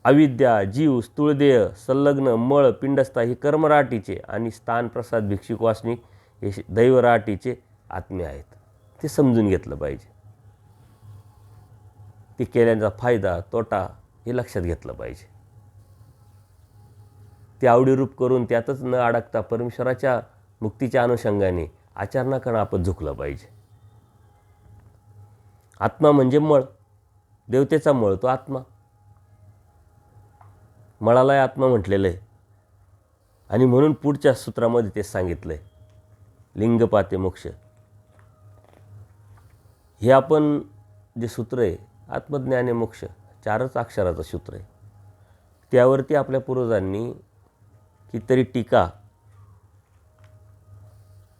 अविद्या, जीव, स्थूळदेह, संलग्न मळ, पिंडस्था ही कर्मराटीचे आणि स्थान प्रसाद भिक्षुक वासनिक हे दैवराटीचे आत्मे आहेत. ते समजून घेतलं पाहिजे. ते केल्याचा फायदा तोटा हे लक्षात घेतलं पाहिजे. ते आवडीरूप करून त्यातच न अडकता परमेश्वराच्या मुक्तीच्या अनुषंगाने आचरणाकडे आपण झुकलं पाहिजे. आत्मा म्हणजे मळ, देवतेचा मळ तो आत्मा. मळालाही आत्मा म्हटलेलं आहे. आणि म्हणून पुढच्या सूत्रामध्ये ते सांगितलं आहे, लिंगपाते मोक्ष. हे आपण जे सूत्र आहे, आत्मज्ञाने मोक्ष, 4च अक्षराचं सूत्र आहे. त्यावरती आपल्या पूर्वजांनी कितीतरी टीका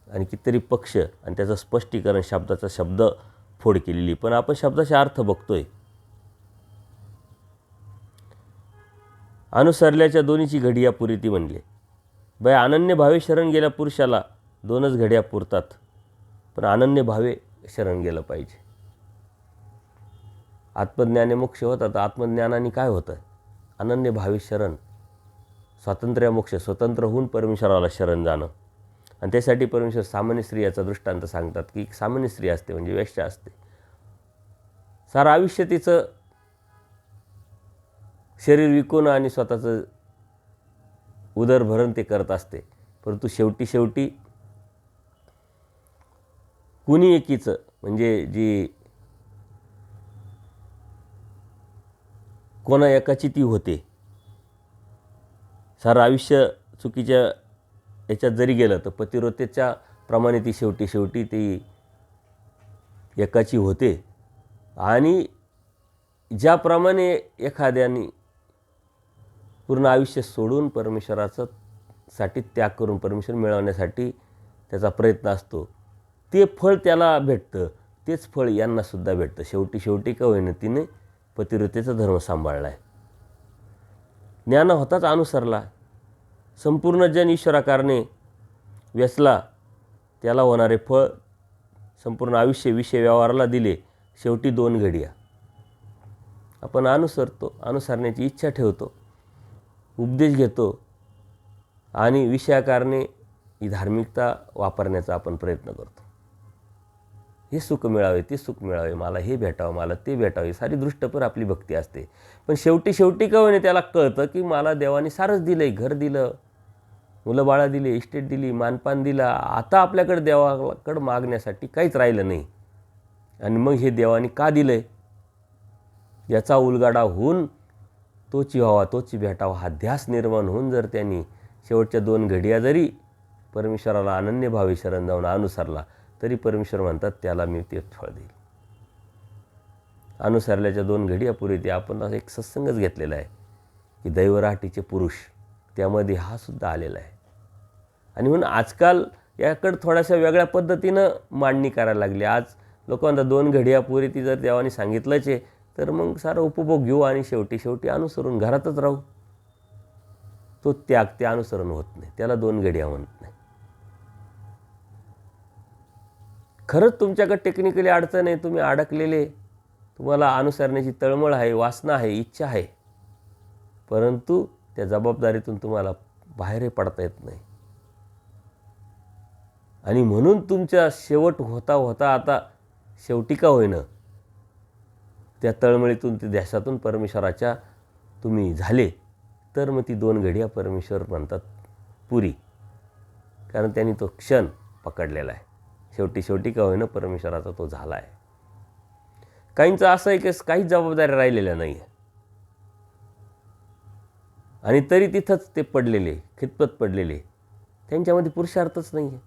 आणि कितीतरी पक्ष आणि त्याचं स्पष्टीकरण, शब्दाचा शब्द फोड केलेली. पण आपण शब्दाचा अर्थ बघतोय. अनुसरल्याच्या दोन्हीची घडिया पुरी ती म्हणले. बाय अनन्य भावे शरण गेल्या पुरुषाला 2च घड्या पुरतात, पण अनन्य भावे शरण गेलं पाहिजे. आत्मज्ञाने मोक्ष होता, तर आत्मज्ञानाने काय होतं? अनन्य भावे शरण, स्वातंत्र्य मोक्ष, स्वतंत्र होऊन परमेश्वराला शरण जाणं. आणि त्यासाठी परमेश्वर सामान्य स्त्रियाचा दृष्टांत सांगतात की सामान्य स्त्री असते म्हणजे वेश्या असते. सारं आयुष्य तिचं शरीर विकून आणि स्वतःचं उदरभरण ते करत असते. परंतु शेवटी कुणी एकीचं म्हणजे जी कोणा एकाची ती होते. सारं आयुष्य चुकीच्या याच्यात जरी गेलं तर पतिव्रतेच्या प्रमाणे ती शेवटी ती एकाची होते. आणि ज्याप्रमाणे एखाद्याने पूर्ण आयुष्य सोडून परमेश्वराचं साठी त्याग करून परमेश्वर मिळवण्यासाठी त्याचा प्रयत्न असतो, ते फळ त्याला भेटतं. तेच फळ यांनासुद्धा भेटतं. शेवटी का होईना तिने पतिव्रतेचा धर्म सांभाळला आहे. ज्ञान होताच अनुसरला. संपूर्ण जन ईश्वराकारणे व्यसला, त्याला होणारे फळ संपूर्ण आयुष्य विषय व्यवहाराला दिले. शेवटी 2 घडिया आपण अनुसरतो, अनुसरण्याची इच्छा ठेवतो, उपदेश घेतो आणि विषयाकारणे ही धार्मिकता वापरण्याचा आपण प्रयत्न करतो. हे सुख मिळावे, ते सुख मिळावे, मला हे भेटावं, मला ते भेटावे, सारी दृष्टपर आपली भक्ती असते. पण शेवटी का होईना त्याला कळतं की मला देवाने सारंच दिलं आहे. घर दिलं, मुलं बाळा दिले, इस्टेट दिली, मानपान दिला. आता आपल्याकडे देवाकडं मागण्यासाठी काहीच राहिलं नाही. आणि मग हे देवाने का दिलं आहे याचा उलगाडा होऊन तोची व्हावा, तोची भेटावा हा ध्यास निर्माण होऊन जर त्यांनी शेवटच्या 2 घडिया जरी परमेश्वराला अनन्य भावे शरण जाऊन अनुसरला, तरी परमेश्वर म्हणतात त्याला मी ते फळ देईल. अनुसरल्याच्या 2 घडिया पुरी ते आपण एक सत्संगच घेतलेला आहे की दैवराटीचे पुरुष, त्यामध्ये हा सुद्धा आलेला आहे. आणि म्हणून आजकाल याकडं थोड्याशा वेगळ्या पद्धतीनं मांडणी करायला लागली. आज लोक म्हणतात 2 घडिया पुरी ती जर देवाने सांगितलंच आहे, तर मग सारा उपभोग घेऊ आणि शेवटी अनुसरून घरातच राहू. तो त्याग, ते अनुसरण होत नाही, त्याला 2 घडिया म्हणत नाही. खरंच तुमच्याकडे टेक्निकली अडचण आहे, तुम्ही अडकलेले, तुम्हाला अनुसरण्याची तळमळ आहे, वासना आहे, इच्छा आहे, परंतु त्या जबाबदारीतून तुम्हाला बाहेर पडता येत नाही. आणि म्हणून तुमच्या शेवट होता आता शेवटी का होईना त्या तळमळीतून, त्या ध्यासातून परमेश्वराच्या तुम्ही झाले, तर मग ती 2 घडिया परमेश्वर म्हणतात पुरी. कारण त्यांनी तो क्षण पकडलेला आहे. शेवटी का होईना परमेश्वराचा तो झाला आहे. काहींचं असं आहे की काहीच जबाबदारी राहिलेल्या नाही आहे आणि तरी तिथंच ते पडलेले, खितपत पडलेले. त्यांच्यामध्ये पुरुषार्थच नाही आहे,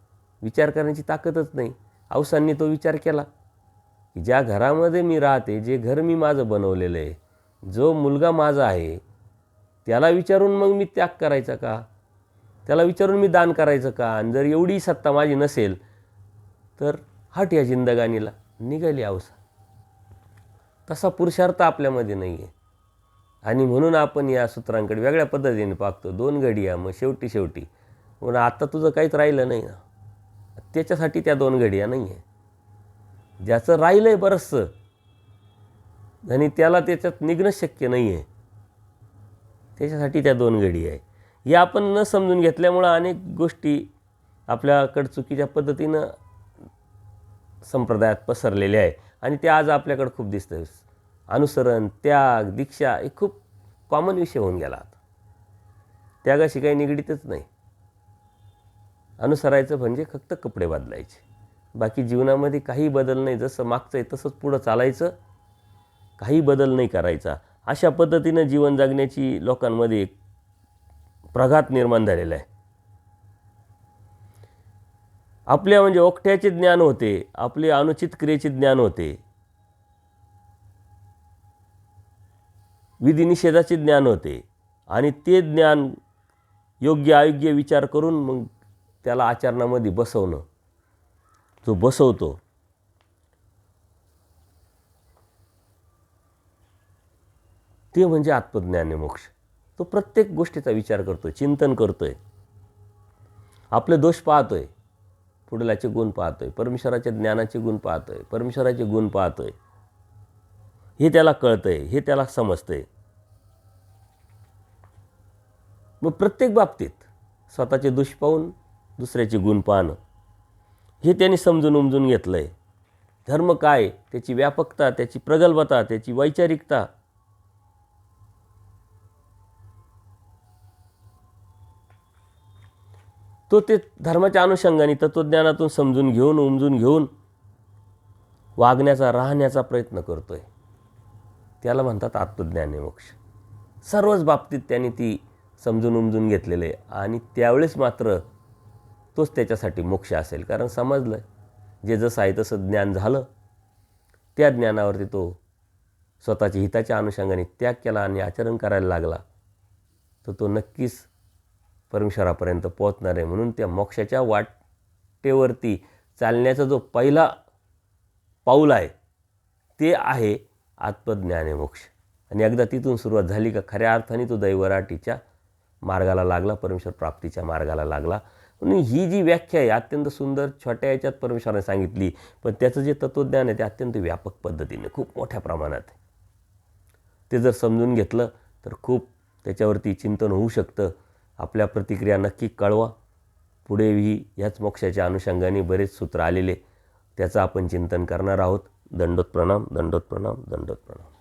विचार करण्याची ताकदच नाही. औसांनी तो विचार केला की ज्या घरामध्ये मी राहते, जे घर मी माझं बनवलेलं आहे, जो मुलगा माझा आहे, त्याला विचारून मग मी त्याग करायचा का? त्याला विचारून मी दान करायचं का? आणि जर एवढी सत्ता माझी नसेल तर हट या जिंदगानीला, निघाली औसा. तसा पुरुषार्थ आपल्यामध्ये नाही आहे. आणि म्हणून आपण या सूत्रांकडे वेगळ्या पद्धतीने पाहतो. 2 घडिया, मग शेवटी म्हणून आता तुझं काहीच राहिलं नाही ना, त्याच्यासाठी त्या 2 घडिया नाही आहे. ज्याचं राहिलं आहे बरंचसं आणि त्याला त्याच्यात निघणं शक्य नाही आहे, त्याच्यासाठी त्या 2 घडी आहे. हे आपण न समजून घेतल्यामुळं अनेक गोष्टी आपल्याकडं चुकीच्या पद्धतीनं संप्रदायात पसरलेल्या आहे आणि ते आज आपल्याकडं खूप दिसतं. अनुसरण, त्याग, दीक्षा हे खूप कॉमन विषय होऊन गेला आता. त्यागाशी काही निगडीतच नाही. अनुसरायचं म्हणजे फक्त कपडे बदलायचे, बाकी जीवनामध्ये काही बदल नाही. जसं मागचं आहे तसंच पुढं चालायचं, काही बदल नाही करायचा. अशा पद्धतीनं जीवन जगण्याची लोकांमध्ये एक प्रघात निर्माण झालेला आहे. आपल्या म्हणजे ओकठ्याचे ज्ञान होते, आपले अनुचित क्रियेचे ज्ञान होते, विधिनिषेधाचे ज्ञान होते, आणि ते ज्ञान योग्य अयोग्य विचार करून मग त्याला आचरणामध्ये बसवणं, जो बसवतो ते म्हणजे आत्मज्ञान आहे, मोक्ष. तो प्रत्येक गोष्टीचा विचार करतोय, चिंतन करतोय, आपले दोष पाहतोय, पुढल्याचे गुण पाहतोय, परमेश्वराच्या ज्ञानाचे गुण पाहतोय, परमेश्वराचे गुण पाहतोय. हे त्याला कळतंय, हे त्याला समजतंय. मग प्रत्येक बाबतीत स्वतःचे दोष पाहून दुसऱ्याचे गुण पाहणं, हे त्यांनी समजून उमजून घेतलं आहे. धर्म काय, त्याची व्यापकता, त्याची प्रगल्भता, त्याची वैचारिकता, तो ते धर्माच्या अनुषंगाने तत्त्वज्ञानातून समजून घेऊन उमजून घेऊन वागण्याचा, राहण्याचा प्रयत्न करतोय. त्याला म्हणतात आत्मज्ञान मोक्ष. सर्वच बाबतीत त्यांनी ती समजून उमजून घेतलेले आहे, आणि त्यावेळेस मात्र तोच त्याच्यासाठी मोक्ष असेल. कारण समजलं, जे जसं आहे तसं ज्ञान झालं, त्या ज्ञानावरती तो स्वतःच्या हिताच्या अनुषंगाने त्याग केला आणि आचरण करायला लागला, तर तो नक्कीच परमेश्वरापर्यंत पोहोचणार आहे. म्हणून त्या मोक्षाच्या वाटेवरती चालण्याचा जो पहिला पाऊल आहे ते आहे आत्मज्ञान मोक्ष. आणि एकदा तिथून सुरुवात झाली का खऱ्या अर्थाने तो दैवराटीच्या मार्गाला लागला, परमेश्वर प्राप्तीच्या मार्गाला लागला. म्हणून ही जी व्याख्या आहे अत्यंत सुंदर, छोट्या याच्यात परमेश्वराने सांगितली, पण त्याचं जे तत्त्वज्ञान आहे ते अत्यंत व्यापक पद्धतीने, खूप मोठ्या प्रमाणात आहे. ते जर समजून घेतलं तर खूप त्याच्यावरती चिंतन होऊ शकतं. आपल्या प्रतिक्रिया नक्की कळवा. पुढेही ह्याच मोक्षाच्या अनुषंगाने बरेच सूत्र आलेले, त्याचं आपण चिंतन करणार आहोत. दंडोत प्रणाम, दंडोत प्रणाम, दंडोत प्रणाम.